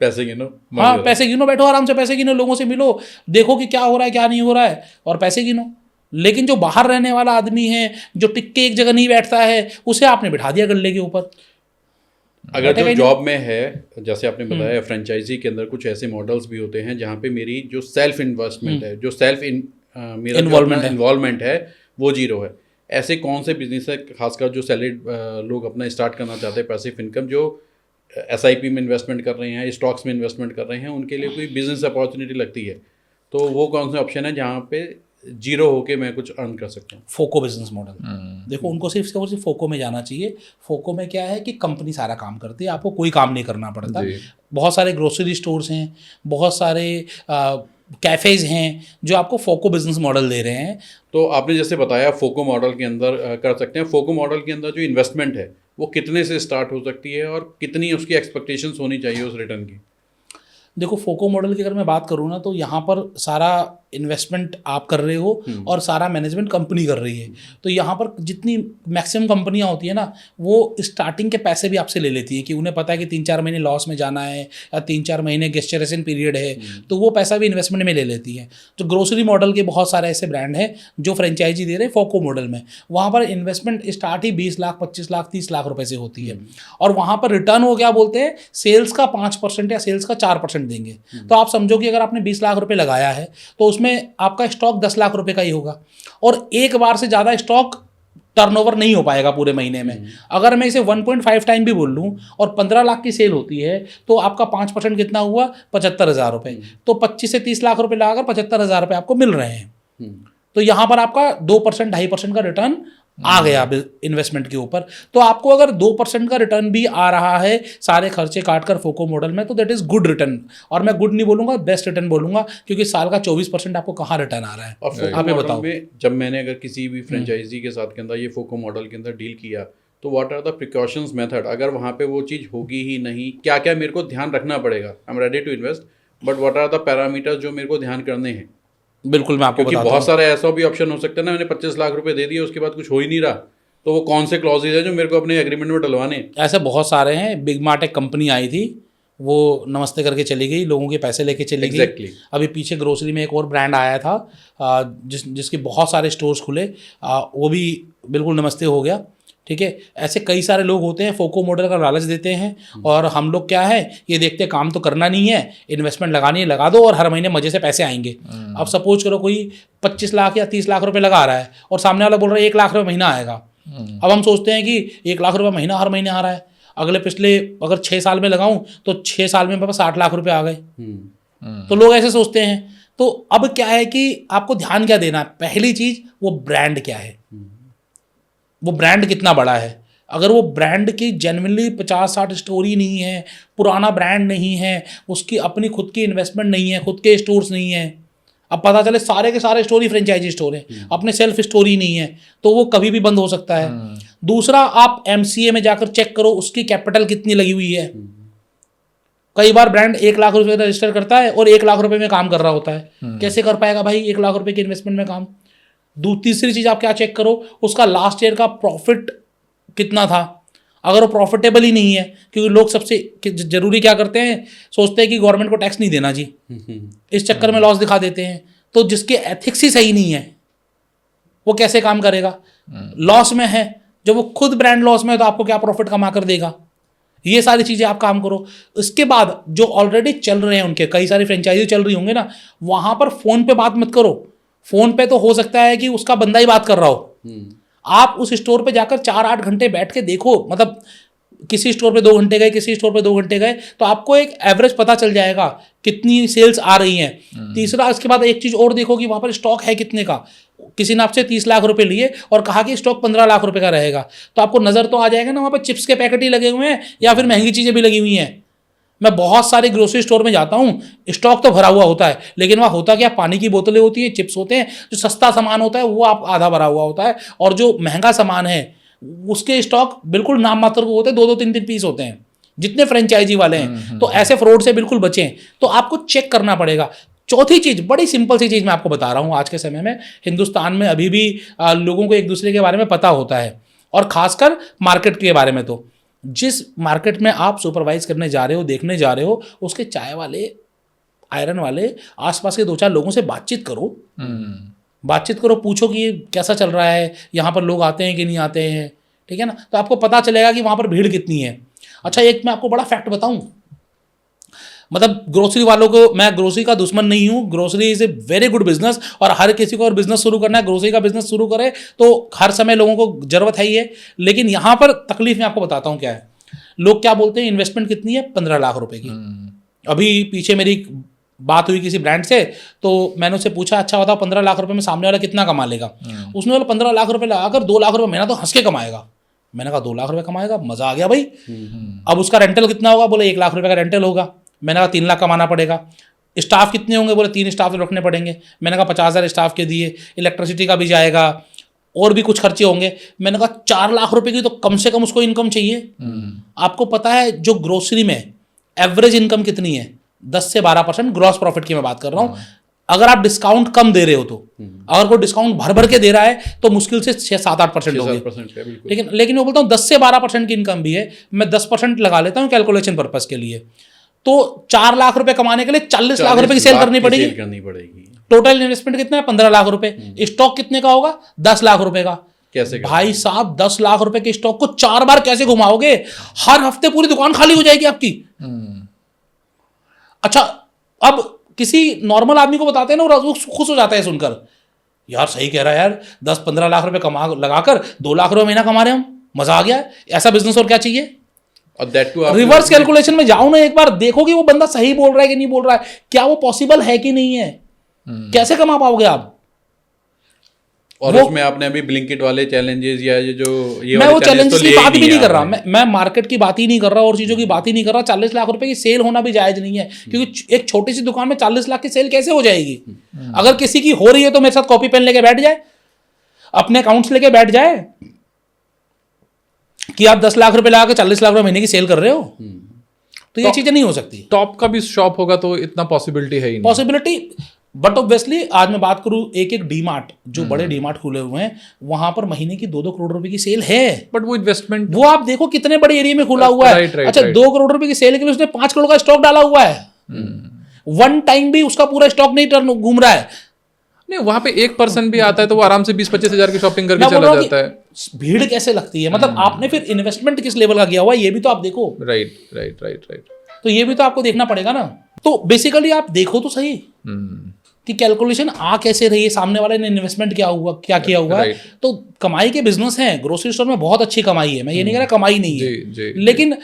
पैसे गिनो, हाँ, पैसे गिनो, बैठो आराम से, पैसे गिनो, लोगों से मिलो, देखो कि क्या हो रहा है क्या नहीं हो रहा है, और पैसे गिनो। लेकिन जो बाहर रहने वाला आदमी है, जो टिक के एक जगह नहीं बैठता है, उसे आपने बिठा दिया गल्ले के ऊपर। अगर जो जॉब में है, जैसे आपने बताया फ्रेंचाइजी के अंदर कुछ ऐसे मॉडल्स भी होते हैं जहाँ पे मेरी जो सेल्फ इन्वेस्टमेंट है, जो सेल्फ मेरा इन्वॉल्वमेंट है वो जीरो है। ऐसे कौन से बिजनेस है, खासकर जो सैलरीड लोग अपना स्टार्ट करना चाहते हैं, पैसिव इनकम, जो SIP में इन्वेस्टमेंट कर रहे हैं, स्टॉक्स में इन्वेस्टमेंट कर रहे हैं, उनके लिए कोई बिजनेस अपॉर्चुनिटी लगती है, तो वो कौन से ऑप्शन है जहाँ पे जीरो होके मैं कुछ अर्न कर सकता हूँ? फोको बिजनेस मॉडल। देखो, उनको सिर्फ फोको में जाना चाहिए। फोको में क्या है कि कंपनी सारा काम करती है, आपको कोई काम नहीं करना पड़ता। बहुत सारे ग्रोसरी स्टोर्स हैं, बहुत सारे कैफेज हैं जो आपको फोको बिजनेस मॉडल दे रहे हैं। तो आपने जैसे बताया फोको मॉडल के अंदर कर सकते हैं। फोको मॉडल के अंदर जो इन्वेस्टमेंट है वो कितने से स्टार्ट हो सकती है और कितनी उसकी एक्सपेक्टेशंस होनी चाहिए उस रिटर्न की? देखो, फोको मॉडल की अगर मैं बात करूँ ना, तो यहाँ पर सारा इन्वेस्टमेंट आप कर रहे हो और सारा मैनेजमेंट कंपनी कर रही है। तो यहाँ पर जितनी मैक्सिमम कंपनियाँ होती है ना, वो स्टार्टिंग के पैसे भी आपसे ले लेती है कि उन्हें पता है कि 3-4 महीने लॉस में जाना है या 3-4 महीने गेस्चरेशन पीरियड है, तो वो पैसा भी इन्वेस्टमेंट में ले लेती है। तो ग्रोसरी मॉडल के बहुत सारे ऐसे ब्रांड हैं जो फ्रेंचाइजी दे रहे हैं फोको मॉडल में, वहाँ पर इन्वेस्टमेंट स्टार्ट ही 20 लाख 25 लाख 30 लाख रुपए से होती है, और वहाँ पर रिटर्न वो क्या बोलते हैं, सेल्स का 5% या सेल्स का 4% देंगे। तो आप समझो कि अगर आपने 20 लाख रुपए लगाया है तो उसमें आपका स्टॉक 10 लाख रुपए का ही होगा, और एक बार से ज़्यादा स्टॉक टर्नओवर नहीं हो पाएगा पूरे महीने में। अगर मैं इसे 1.5 टाइम भी बोल लूँ और 15 लाख की सेल होती है तो आपका 5% कितना हुआ, 75,000 रुपये। तो 25 से 30 लाख रुपए लगाकर 75,000 रुपये आपको मिल रहे हैं। तो यहाँ पर आपका 2% 2.5% का रिटर्न आ गया इन्वेस्टमेंट के ऊपर। तो आपको अगर 2% का रिटर्न भी आ रहा है सारे खर्चे काट कर फोको मॉडल में, तो दैट इज गुड रिटर्न। और मैं गुड नहीं बोलूंगा, बेस्ट रिटर्न बोलूंगा, क्योंकि साल का 24% आपको कहाँ रिटर्न आ रहा है। और फोको आप ये मॉडल बताओ। में जब मैंने अगर किसी भी फ्रेंचाइजी के साथ के अंदर ये फोको मॉडल के अंदर डील किया, तो what are the precautions method, अगर वहाँ पे वो चीज़ होगी ही नहीं, क्या क्या मेरे को ध्यान रखना पड़ेगा। I am ready to invest, but what are the parameters जो मेरे को ध्यान करने हैं। बिल्कुल मैं आपको क्योंकि बताता बहुत हूँ। सारे ऐसा भी ऑप्शन हो सकता है ना, मैंने 25 लाख रुपए दे दिए, उसके बाद कुछ हो ही नहीं रहा, तो वो कौन से क्लॉजेज है जो मेरे को अपने एग्रीमेंट में डलवाने हैं। ऐसे बहुत सारे हैं। बिग मार्ट एक कंपनी आई थी, वो नमस्ते करके चली गई, लोगों के पैसे लेके चली Exactly. गई। अभी पीछे ग्रोसरी में एक और ब्रांड आया था जिसके बहुत सारे स्टोर्स खुले, वो भी बिल्कुल नमस्ते हो गया। ठीक है, ऐसे कई सारे लोग होते हैं, फोको मॉडल का लालच देते हैं, और हम लोग क्या है, ये देखते हैं काम तो करना नहीं है, इन्वेस्टमेंट लगानी है लगा दो और हर महीने मजे से पैसे आएंगे। अब सपोज करो कोई 25 लाख या 30 लाख रुपए लगा रहा है और सामने वाला बोल रहा है 1 लाख रुपये महीना आएगा। अब हम सोचते हैं कि 1 लाख रुपये महीना हर महीने आ रहा है, अगले पिछले अगर 6 साल में लगाऊं तो 6 साल में मेरे पास 60 लाख रुपए आ गए। तो लोग ऐसे सोचते हैं। तो अब क्या है कि आपको ध्यान क्या देना है, पहली चीज वो ब्रांड क्या है, वो ब्रांड कितना बड़ा है। अगर वो ब्रांड की जेन्युइनली 50-60 स्टोरी नहीं है, पुराना ब्रांड नहीं है, उसकी अपनी खुद की इन्वेस्टमेंट नहीं है, खुद के स्टोर्स नहीं है, अब पता चले सारे के सारे स्टोरी फ्रेंचाइजी स्टोर है, अपने सेल्फ स्टोरी नहीं है, तो वो कभी भी बंद हो सकता है। दूसरा, आप MCA में जाकर चेक करो उसकी कैपिटल कितनी लगी हुई है। कई बार ब्रांड 1 लाख रुपए रजिस्टर करता है और 1 लाख रुपए में काम कर रहा होता है। कैसे कर पाएगा भाई 1 लाख रुपए के इन्वेस्टमेंट में काम। तीसरी चीज आप क्या चेक करो, उसका लास्ट ईयर का प्रॉफिट कितना था। अगर वो प्रॉफिटेबल ही नहीं है, क्योंकि लोग सबसे जरूरी क्या करते हैं, सोचते हैं कि गवर्नमेंट को टैक्स नहीं देना जी, इस चक्कर में लॉस दिखा देते हैं। तो जिसके एथिक्स ही सही नहीं है वो कैसे काम करेगा, लॉस में है। जब वो खुद ब्रांड लॉस में है तो आपको क्या प्रॉफिट कमा कर देगा। ये सारी चीज़ें आप काम करो। इसके बाद जो ऑलरेडी चल रहे हैं, उनके कई सारी फ्रेंचाइजी चल रही होंगे ना, वहां पर फोन पे बात मत करो। फोन पे तो हो सकता है कि उसका बंदा ही बात कर रहा हो। आप उस स्टोर पे जाकर 4-8 घंटे बैठ के देखो, मतलब किसी स्टोर पे 2 घंटे गए, किसी स्टोर पे 2 घंटे गए, तो आपको एक एवरेज पता चल जाएगा कितनी सेल्स आ रही हैं। तीसरा, इसके बाद एक चीज़ और देखो कि वहाँ पर स्टॉक है कितने का। किसी ने आपसे 30 लाख रुपए लिए और कहा कि स्टॉक 15 लाख रुपए का रहेगा, तो आपको नज़र तो आ जाएगा ना वहाँ पर चिप्स के पैकेट ही लगे हुए हैं या फिर महंगी चीज़ें भी लगी हुई हैं। मैं बहुत सारे ग्रोसरी स्टोर में जाता हूँ, स्टॉक तो भरा हुआ होता है, लेकिन वहाँ होता क्या, पानी की बोतलें होती हैं, चिप्स होते हैं। जो सस्ता सामान होता है वो आप आधा भरा हुआ होता है, और जो महंगा सामान है उसके स्टॉक बिल्कुल नाम मात्र को होते हैं, 2-2 3-3 पीस होते हैं जितने फ्रेंचाइजी वाले हैं। तो ऐसे फ्रॉड से बिल्कुल बचें। तो आपको चेक करना पड़ेगा। चौथी चीज़, बड़ी सिंपल सी चीज़ मैं आपको बता रहा हूँ, आज के समय में हिंदुस्तान में अभी भी लोगों को एक दूसरे के बारे में पता होता है, और खासकर मार्केट के बारे में। तो जिस मार्केट में आप सुपरवाइज करने जा रहे हो, देखने जा रहे हो, उसके चाय वाले, आयरन वाले, आसपास के 2-4 लोगों से बातचीत करो। बातचीत करो, पूछो कि ये कैसा चल रहा है, यहाँ पर लोग आते हैं कि नहीं आते हैं, ठीक है ना। तो आपको पता चलेगा कि वहाँ पर भीड़ कितनी है। अच्छा, एक मैं आपको बड़ा फैक्ट बताऊँ, मतलब ग्रोसरी वालों को, मैं ग्रोसरी का दुश्मन नहीं हूँ, grocery is a very good business, और हर किसी को अगर बिजनेस शुरू करना है, ग्रोसरी का बिजनेस शुरू करे तो हर समय लोगों को ज़रूरत है ही है। लेकिन यहाँ पर तकलीफ मैं आपको बताता हूँ क्या है। लोग क्या बोलते हैं, इन्वेस्टमेंट कितनी है, 15 लाख रुपए की। अभी पीछे मेरी बात हुई किसी ब्रांड से, तो मैंने उससे पूछा, अच्छा बताओ 15 लाख रुपए में सामने वाला कितना कमा लेगा। उसने बोला 15 लाख रुपए लगाकर 2 लाख रुपए महीना तो हंस के कमाएगा। मैंने कहा 2 लाख रुपए कमाएगा, मजा आ गया भाई। अब उसका रेंटल कितना होगा, बोले 1 लाख रुपए का रेंटल होगा। मैंने कहा 3 लाख कमाना पड़ेगा। स्टाफ कितने होंगे, बोले 3 स्टाफ तो रखने पड़ेंगे। मैंने कहा 50,000 स्टाफ के दिए, इलेक्ट्रिसिटी का भी जाएगा और भी कुछ खर्चे होंगे। मैंने कहा 4 लाख रुपए की तो कम से कम उसको इनकम चाहिए। आपको पता है जो ग्रोसरी में एवरेज इनकम कितनी है, 10 से 12% ग्रॉस प्रॉफिट की मैं बात कर रहा हूँ। अगर आप डिस्काउंट कम दे रहे हो तो, अगर कोई डिस्काउंट भर भर के दे रहा है तो मुश्किल से 6-7-8% होगी। 6-7% है, बिल्कुल। लेकिन मैं बोलता हूँ 10 से 12% की इनकम भी है, मैं 10% लगा लेता हूँ कैलकुलेशन पर्पस के लिए, तो 4 लाख रुपए कमाने के लिए 40 लाख रुपए की सेल करनी पड़ेगी। टोटल इन्वेस्टमेंट कितना है? 15 लाख रुपए। स्टॉक कितने का होगा? 10 लाख रुपए का। कैसे भाई साहब 10 लाख रुपए के स्टॉक को 4 बार कैसे घुमाओगे? हर हफ्ते पूरी दुकान खाली हो जाएगी आपकी। अच्छा, अब किसी नॉर्मल आदमी को बताते हैं ना, वो खुश हो जाता है सुनकर, यार सही कह रहा है यार, 10-15 लाख रुपए कमा लगाकर 2 लाख रुपए महीना कमा रहे हम, मजा आ गया। ऐसा बिजनेस और क्या चाहिए? और दैट टू रिवर्स कैलकुलेशन में जाओ ना, एक बार देखो कि वो बंदा सही बोल रहा है कि नहीं बोल रहा है, क्या वो पॉसिबल है कि नहीं है, कैसे कमा पाओगे आप? और उसमें आपने अभी ब्लिंकिट वाले चैलेंजेस या ये मैं वो चैलेंजेस की बात भी नहीं कर रहा, मैं मार्केट की बात ही नहीं कर रहा और चीजों की बात ही नहीं कर रहा। 40 लाख रुपए की सेल होना भी जायज नहीं है, क्योंकि एक छोटी सी दुकान में 40 लाख की सेल कैसे हो जाएगी? अगर किसी की हो रही है तो मेरे साथ कॉपी पेन लेके बैठ जाए, अपने अकाउंट्स लेके बैठ जाए कि आप 10 लाख रुपए लगा के 40 लाख रुपए महीने की सेल कर रहे हो, तो ये चीजें नहीं हो सकती। टॉप का भी शॉप होगा तो इतना पॉसिबिलिटी है ही नहीं। पॉसिबिलिटी, बट ऑब्वियसली आज मैं बात करूं, एक डीमार्ट, जो बड़े डीमार्ट खुले हुए हैं, वहां पर महीने की 2-2 करोड़ रुपए की सेल है। बट वो इन्वेस्टमेंट, वो आप देखो कितने बड़े एरिया में खुला हुआ है। अच्छा, 2 करोड़ रुपए की सेल के लिए उसने 5 करोड़ का स्टॉक डाला हुआ है। वन टाइम भी उसका पूरा स्टॉक नहीं टर्न घूम रहा है। नहीं, वहां पे 1% भी आता है तो वो आराम से 20-25 हजार की शॉपिंग करके चला जाता है। भीड़ कैसे लगती है, मतलब आपने फिर इन्वेस्टमेंट किस लेवल का किया हुआ है, ये भी तो आप देखो। राइट। तो ये भी तो आपको देखना पड़ेगा ना। तो बेसिकली आप देखो तो सही कि कैलकुलेशन आ कैसे रही है, सामने वाले ने इन्वेस्टमेंट क्या किया हुआ है। तो कमाई के बिजनेस हैं, ग्रोसरी स्टोर में बहुत अच्छी कमाई है, मैं ये नहीं कह रहा कमाई नहीं है, लेकिन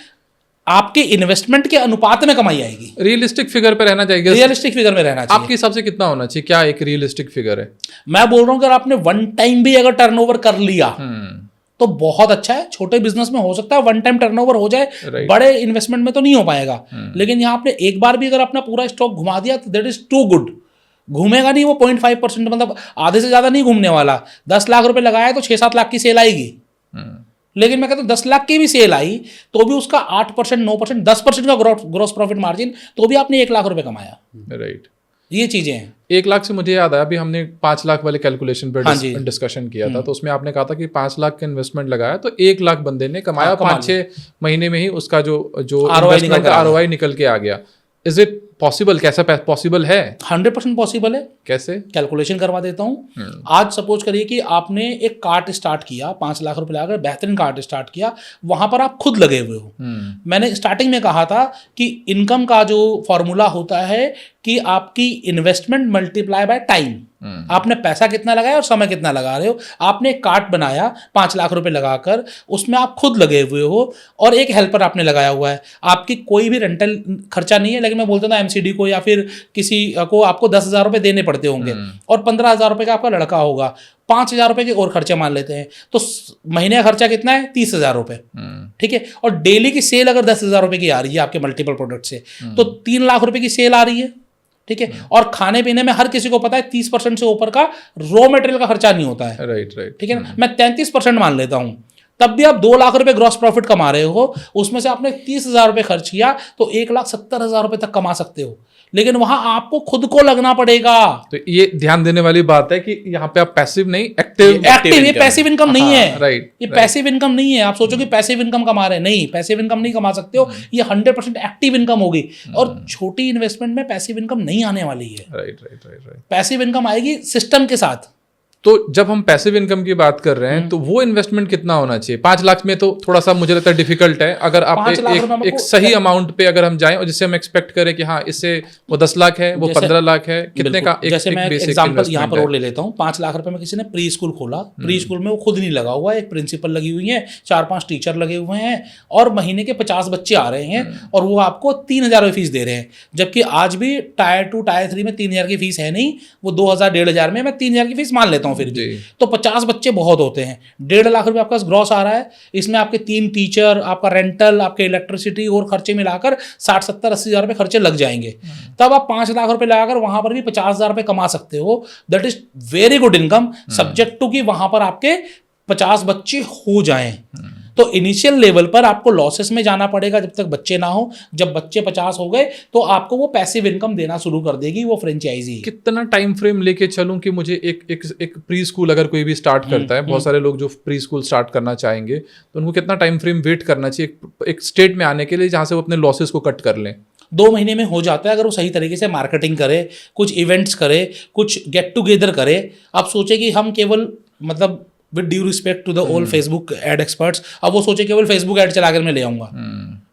आपके इन्वेस्टमेंट के अनुपात में कमाई आएगी। रियलिस्टिक फिगर पे रहना चाहिए, रियलिस्टिक फिगर में रहना चाहिए। आपके हिसाब से कितना होना चाहिए, क्या एक रियलिस्टिक फिगर है? मैं बोल रहा हूँ अगर आपने वन टाइम भी अगर टर्नओवर कर लिया तो बहुत अच्छा है। छोटे बिजनेस में हो सकता है वन टाइम टर्नओवर हो जाए, बड़े इन्वेस्टमेंट में तो नहीं हो पाएगा। लेकिन यहाँ आपने एक बार भी अगर अपना पूरा स्टॉक घुमा दिया तो दैट इज टू गुड। घूमेगा नहीं वो 0.5%, मतलब आधे से ज्यादा नहीं घूमने वाला। 10 लाख रुपए लगाया तो 6-7 लाख की सेल आएगी। लेकिन मैं कहता हूँ 10 लाख की भी सेल आई तो भी उसका 8%, 9%, 10% का ग्रॉस प्रॉफिट मार्जिन, तो भी आपने 1 लाख रुपए कमाया। राइट, ये चीजें हैं। 1 लाख से मुझे याद आया, अभी हमने 5 लाख वाले कैलकुलेशन पर डिस्कशन किया था, तो उसमें आपने कहा था कि 5 लाख का इन्वेस्टमेंट लगाया तो 1 लाख बंदे ने कमाया, 5-6 महीने में ही उसका जो इन्वेस्टमेंट का ROI निकल के आ गया। Is it possible? कैसा पॉसिबल है? 100% पॉसिबल है। कैसे? कैलकुलेशन करवा देता हूँ। आज सपोज करिए कि आपने एक कार्ट स्टार्ट किया, 5 लाख रुपए लगाकर बेहतरीन कार्ट स्टार्ट किया, वहां पर आप खुद लगे हुए हो। मैंने स्टार्टिंग में कहा था कि इनकम का जो फॉर्मूला होता है कि आपकी इन्वेस्टमेंट मल्टीप्लाई बाय टाइम, आपने पैसा कितना लगाया और समय कितना लगा रहे हो। आपने एक कार्ट बनाया 5 लाख रुपए लगाकर, उसमें आप खुद लगे हुए हो और एक हेल्पर आपने लगाया हुआ है, आपकी कोई भी रेंटल खर्चा नहीं है। लेकिन मैं बोलता था MCD को या फिर किसी को आपको 10,000 रुपए देने पड़ते होंगे और 15,000 रुपए का आपका लड़का होगा, 5,000 रुपए के और खर्चे मान लेते हैं, तो महीने का खर्चा कितना है? 30,000 रुपए। ठीक है, और डेली की सेल अगर 10,000 रुपए की आ रही है आपके मल्टीपल प्रोडक्ट से, तो 3 लाख रुपए की सेल आ रही है। ठीक है, और खाने पीने में हर किसी को पता है 30% से ऊपर का रॉ मटेरियल का खर्चा नहीं होता है। राइट। ठीक है ना, मैं 33% मान लेता हूं, तब भी आप 2 लाख रुपए ग्रॉस प्रॉफिट कमा रहे हो, उसमें से आपने 30,000 रुपए खर्च किया तो 1,70,000 रुपए तक कमा सकते हो। लेकिन वहां आपको खुद को लगना पड़ेगा। तो ये ध्यान देने वाली बात है कि यहाँ पे आप पैसिव नहीं, एक्टिव। ये पैसिव इनकम नहीं है। राइट, ये पैसिव इनकम नहीं है। आप सोचो कि पैसिव इनकम कमा रहे हैं, नहीं, पैसिव इनकम नहीं कमा सकते हो। ये 100% एक्टिव इनकम होगी और छोटी इन्वेस्टमेंट में पैसिव इनकम नहीं आने वाली है। राइट। पैसिव इनकम आएगी सिस्टम के साथ। तो जब हम पैसिव इनकम की बात कर रहे हैं तो वो इन्वेस्टमेंट कितना होना चाहिए? 5 लाख में तो थोड़ा सा मुझे लगता है डिफिकल्ट है। अगर आप एक सही अमाउंट पे अगर हम जाएं और जिससे हम एक्सपेक्ट करें कि हाँ इससे वो 10 लाख है, वो 15 लाख है, कितने का एक, जैसे मैं एग्जांपल यहाँ पर और ले लेता हूँ। 5 लाख रुपए में किसी ने प्री स्कूल खोला, प्री स्कूल में वो खुद नहीं लगा हुआ, एक प्रिंसिपल लगी हुई है, 4-5 टीचर लगे हुए हैं और महीने के 50 बच्चे आ रहे हैं और वो आपको 3,000 फीस दे रहे हैं। जबकि आज भी टायर 2 टायर 3 में 3,000 की फीस है नहीं, वो 2,000-1,500 में, मैं 3,000 की फीस मान लेता हूँ। फिर भी तो 50 बच्चे बहुत होते हैं, 1.5 लाख रुपए आपका ग्रॉस आ रहा है। इसमें आपके 3 टीचर, आपका रेंटल, आपके इलेक्ट्रिसिटी और खर्चे मिलाकर 60-70-80 हज़ार रुपए खर्चे लग जाएंगे। तब आप 5 लाख रुपए लगाकर वहां पर भी 50,000 रुपए कमा सकते हो। That is very good income, subject to कि वहां पर आपके 50 बच्चे हो जाएं। तो इनिशियल लेवल पर आपको लॉसेस में जाना पड़ेगा जब तक बच्चे ना हो। जब बच्चे 50 हो गए तो आपको वो पैसिव इनकम देना शुरू कर देगी वो फ्रेंचाइजी। कितना टाइम फ्रेम लेके चलूं कि मुझे एक प्री स्कूल अगर कोई भी स्टार्ट करता है, बहुत सारे लोग जो प्री स्कूल स्टार्ट करना चाहेंगे तो उनको कितना टाइम फ्रेम वेट करना चाहिए एक स्टेट में आने के लिए जहां से वो अपने लॉसेस को कट कर लें? 2 महीने में हो जाता है अगर वो सही तरीके से मार्केटिंग करे, कुछ इवेंट्स करे, कुछ गेट टुगेदर करे। आप सोचे कि हम केवल मतलब with due respect to the all Facebook ad experts, अब वो सोचे केवल फेसबुक एड चलाकर मैं ले आऊंगा।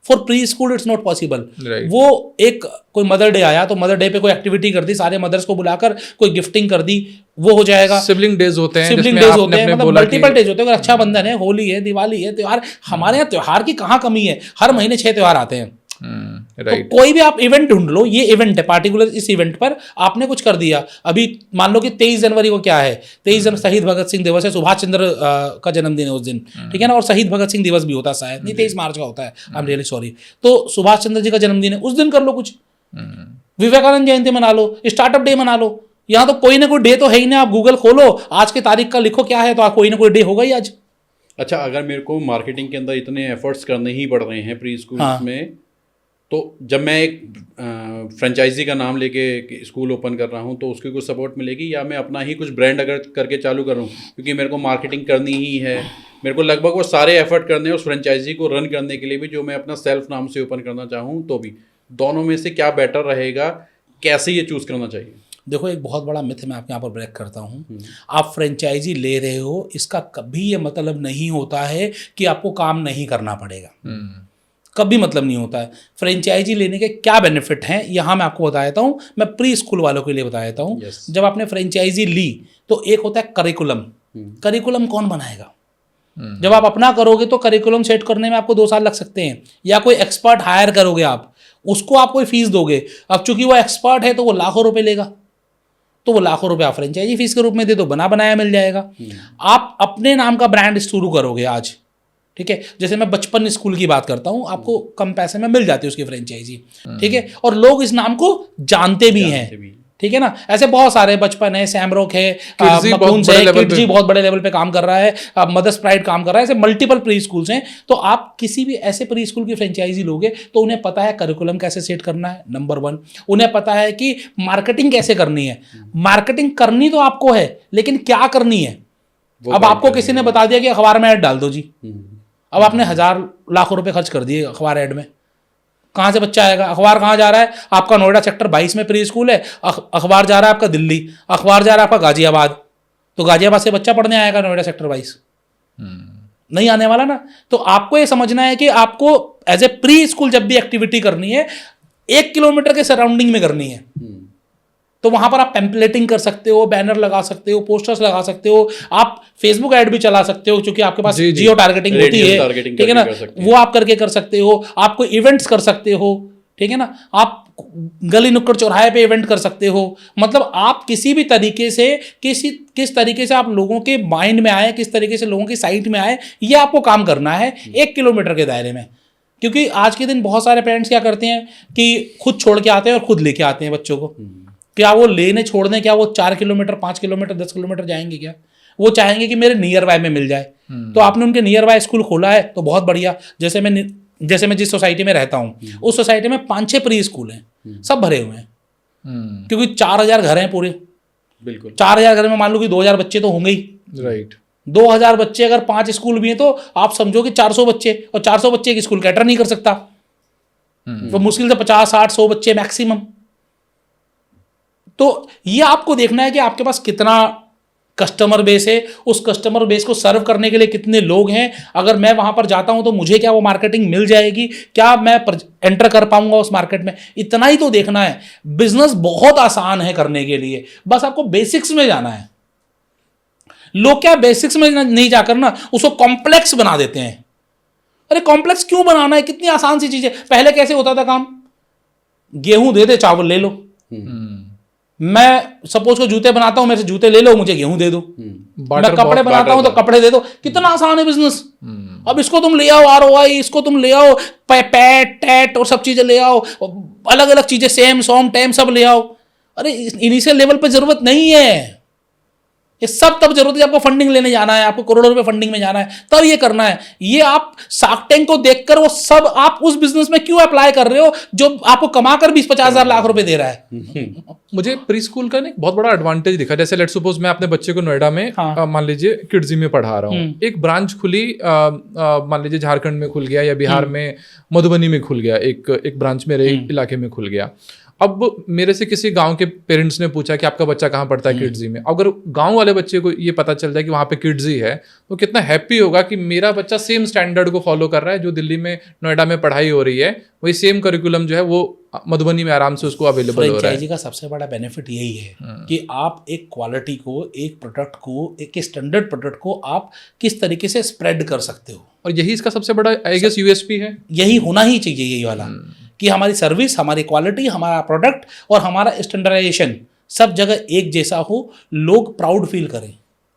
For pre school it's not possible. वो एक कोई मदर डे आया तो मदर डे पे कोई एक्टिविटी कर दी, सारे मदर्स को बुलाकर कोई गिफ्टिंग कर दी, वो हो जाएगा। सिबलिंग डेज होते हैं, सिबलिंग डेज होते हैं, मतलब मल्टीपल डेज होते हैं। रक्षाबंधन है, होली है, दिवाली है, त्योहार। हमारे यहाँ त्योहार की कहाँ कमी है, हर महीने 6 त्योहार आते हैं। तो कोई भी आप इवेंट ढूंढ लो, ये इवेंट है पार्टिकुलर, इस इवेंट पर आपने कुछ कर दिया। अभी मान लो कि 23 जनवरी को क्या है, 23 जनवरी शहीद भगत सिंह दिवस है, सुभाष चंद्र का जन्मदिन है उस दिन, ठीक है ना। और शहीद भगत सिंह दिवस भी होता है शायद, नहीं 23 मार्च का होता है, आई एम रियली सॉरी। तो सुभाष चंद्र जी का जन्मदिन है, उस दिन कर लो कुछ। विवेकानंद जयंती मना लो, स्टार्टअप डे मना लो। यहाँ तो कोई ना कोई डे तो है ही ना। आप गूगल खोलो, आज की तारीख का लिखो क्या है, तो कोई ना कोई डे होगा ही आज। अच्छा, अगर मेरे को मार्केटिंग के अंदर इतने एफर्ट्स करने ही पड़ रहे हैं प्री स्कूल में, तो जब मैं एक फ्रेंचाइजी का नाम लेके स्कूल ओपन कर रहा हूँ तो उसकी कुछ सपोर्ट मिलेगी, या मैं अपना ही कुछ ब्रांड अगर करके चालू करूँ, क्योंकि मेरे को मार्केटिंग करनी ही है, मेरे को लगभग वो सारे एफर्ट करने हैं उस फ्रेंचाइजी को रन करने के लिए भी, जो मैं अपना सेल्फ नाम से ओपन करना चाहूँ तो भी। दोनों में से क्या बेटर रहेगा, कैसे ये चूज़ करना चाहिए? देखो, एक बहुत बड़ा मिथ मैं आपके यहाँ पर ब्रेक करता हूँ। आप फ्रेंचाइजी ले रहे हो, इसका कभी ये मतलब नहीं होता है कि आपको काम नहीं करना पड़ेगा। कभी मतलब नहीं होता है। फ्रेंचाइजी लेने के क्या बेनिफिट हैं, यहाँ मैं आपको बता देता हूँ। मैं प्री स्कूल वालों के लिए बता देता हूँ। जब आपने फ्रेंचाइजी ली तो एक होता है करिकुलम। करिकुलम कौन बनाएगा? जब आप अपना करोगे तो करिकुलम सेट करने में आपको 2 साल लग सकते हैं, या कोई एक्सपर्ट हायर करोगे आप, उसको आप कोई फीस दोगे। अब चूंकि वो एक्सपर्ट है तो वो लाखों रुपए लेगा, तो वो लाखों रुपए आप फ्रेंचाइजी फीस के रूप में दे दो, बना बनाया मिल जाएगा। आप अपने नाम का ब्रांड शुरू करोगे आज, ठीक है। जैसे मैं बचपन स्कूल की बात करता हूँ, आपको कम पैसे में मिल जाती है उसकी फ्रेंचाइजी, ठीक है। और लोग इस नाम को जानते भी हैं, ठीक है ना। ऐसे बहुत सारे, बचपन है, सैमरॉक है, मकून्स है, किड्जी बहुत बड़े लेवल पे काम कर रहा है, मदर्स प्राइड काम कर रहा है, ऐसे मल्टीपल प्री स्कूल्स हैं। तो आप किसी भी ऐसे प्री स्कूल की फ्रेंचाइजी लोगे तो उन्हें पता है करिकुलम कैसे सेट करना है, नंबर 1। उन्हें पता है कि मार्केटिंग कैसे करनी है। मार्केटिंग करनी तो आपको है, लेकिन क्या करनी है। अब आपको किसी ने बता दिया कि अखबार में ऐड डाल दो जी, अब आपने 1000 लाखों रुपए खर्च कर दिए अखबार ऐड में, कहाँ से बच्चा आएगा? अखबार कहाँ जा रहा है आपका? नोएडा सेक्टर 22 में प्री स्कूल है, अखबार जा रहा है आपका दिल्ली, अखबार जा रहा है आपका गाजियाबाद, तो गाजियाबाद से बच्चा पढ़ने आएगा नोएडा सेक्टर 22? नहीं आने वाला ना। तो आपको ये समझना है कि आपको एज ए प्री स्कूल जब भी एक्टिविटी करनी है 1 किलोमीटर के सराउंडिंग में करनी है। तो वहां पर आप टेम्पलेटिंग कर सकते हो, बैनर लगा सकते हो, पोस्टर्स लगा सकते हो, आप फेसबुक ऐड भी चला सकते हो, क्योंकि आपके पास जियो टारगेटिंग होती है, ठीक है ना। वो आप करके कर सकते हो। आप कोई इवेंट्स कर सकते हो, ठीक है ना। आप गली नुक्कड़ चौराहे पे इवेंट कर सकते हो। मतलब आप किसी भी तरीके से किस तरीके से आप लोगों के माइंड में आए, किस तरीके से लोगों की साइट में आए, ये आपको काम करना है 1 किलोमीटर के दायरे में। क्योंकि आज के दिन बहुत सारे पेरेंट्स क्या करते हैं कि खुद छोड़ के आते हैं और खुद लेके आते हैं बच्चों को। क्या वो लेने छोड़ने, क्या वो 4 किलोमीटर 5 किलोमीटर 10 किलोमीटर जाएंगे? क्या वो चाहेंगे कि मेरे नियर बाय में मिल जाए? तो आपने उनके नियर बाय स्कूल खोला है तो बहुत बढ़िया। जैसे मैं जिस सोसाइटी में रहता हूँ उस सोसाइटी में 5-6 प्री स्कूल हैं, सब भरे हुए हैं, क्योंकि 4000 घर हैं पूरे। बिल्कुल 4000 घर में मान लो कि 2000 बच्चे तो होंगे ही, राइट। 2000 बच्चे अगर 5 स्कूल भी हैं तो आप समझो कि 400 बच्चे, और 400 बच्चे एक स्कूल कैटर नहीं कर सकता, तो मुश्किल से 50-60-100 बच्चे मैक्सिमम। तो ये आपको देखना है कि आपके पास कितना कस्टमर बेस है, उस कस्टमर बेस को सर्व करने के लिए कितने लोग हैं। अगर मैं वहां पर जाता हूं तो मुझे क्या वो मार्केटिंग मिल जाएगी, क्या मैं एंटर कर पाऊंगा उस मार्केट में, इतना ही तो देखना है। बिजनेस बहुत आसान है करने के लिए, बस आपको बेसिक्स में जाना है। लोग क्या बेसिक्स में नहीं जाकर ना उसको कॉम्प्लेक्स बना देते हैं। अरे कॉम्प्लेक्स क्यों बनाना है, कितनी आसान सी चीज है। पहले कैसे होता था काम, गेहूं दे दे चावल ले लो। मैं सपोज को जूते बनाता हूं, मेरे से जूते ले लो, मुझे गेहूं दे दो। मैं कपड़े बनाता हूं तो कपड़े दे दो। कितना आसान है बिजनेस। अब इसको तुम ले आओ ROI, इसको तुम ले आओ पैट टैट और सब चीजें ले आओ, अलग अलग चीजें सेम सॉम टैम सब ले आओ। अरे इनिशियल लेवल पे जरूरत नहीं है। ये सब तब जरूरत है, आपको फंडिंग लेने जाना है, आपको करोड़ों रुपए फंडिंग में जाना है, तब ये करना है। ये आप शार्क टैंक को देखकर वो सब आप उस बिजनेस में क्यों अप्लाई कर रहे हो जो आपको कमाकर 20-50 लाख रुपए दे रहा है? मुझे प्री स्कूल का एक बहुत बड़ा एडवांटेज दिखा। जैसे लेट्स सपोज मैं अपने बच्चे को नोएडा में हाँ। मान लीजिए किड्जी में पढ़ा रहा हूँ, एक ब्रांच खुली मान लीजिए झारखंड में खुल गया या बिहार में मधुबनी में खुल गया, एक ब्रांच मेरे इलाके में खुल गया। अब मेरे से किसी गांव के पेरेंट्स ने पूछा कि आपका बच्चा कहाँ पढ़ता है किड्जी में। अगर गांव वाले बच्चे को ये पता चल जाए कि वहाँ पे किड्जी है, तो कितना हैप्पी होगा कि मेरा बच्चा सेम स्टैंडर्ड को फॉलो कर रहा है जो दिल्ली में नोएडा में पढ़ाई हो रही है, वही सेम करिकुलम जो है वो मधुबनी में आराम से उसको अवेलेबल हो रहा है। फ्रेंचाइजी का सबसे बड़ा बेनिफिट यही है कि आप एक क्वालिटी को, एक प्रोडक्ट को, एक स्टैंडर्ड प्रोडक्ट को आप किस तरीके से स्प्रेड कर सकते हो, और यही इसका सबसे बड़ा आई गेस यूएसपी है। यही होना ही चाहिए, यही वाला कि हमारी सर्विस, हमारी क्वालिटी, हमारा प्रोडक्ट और हमारा स्टैंडर्डाइजेशन सब जगह एक जैसा हो, लोग प्राउड फील करें।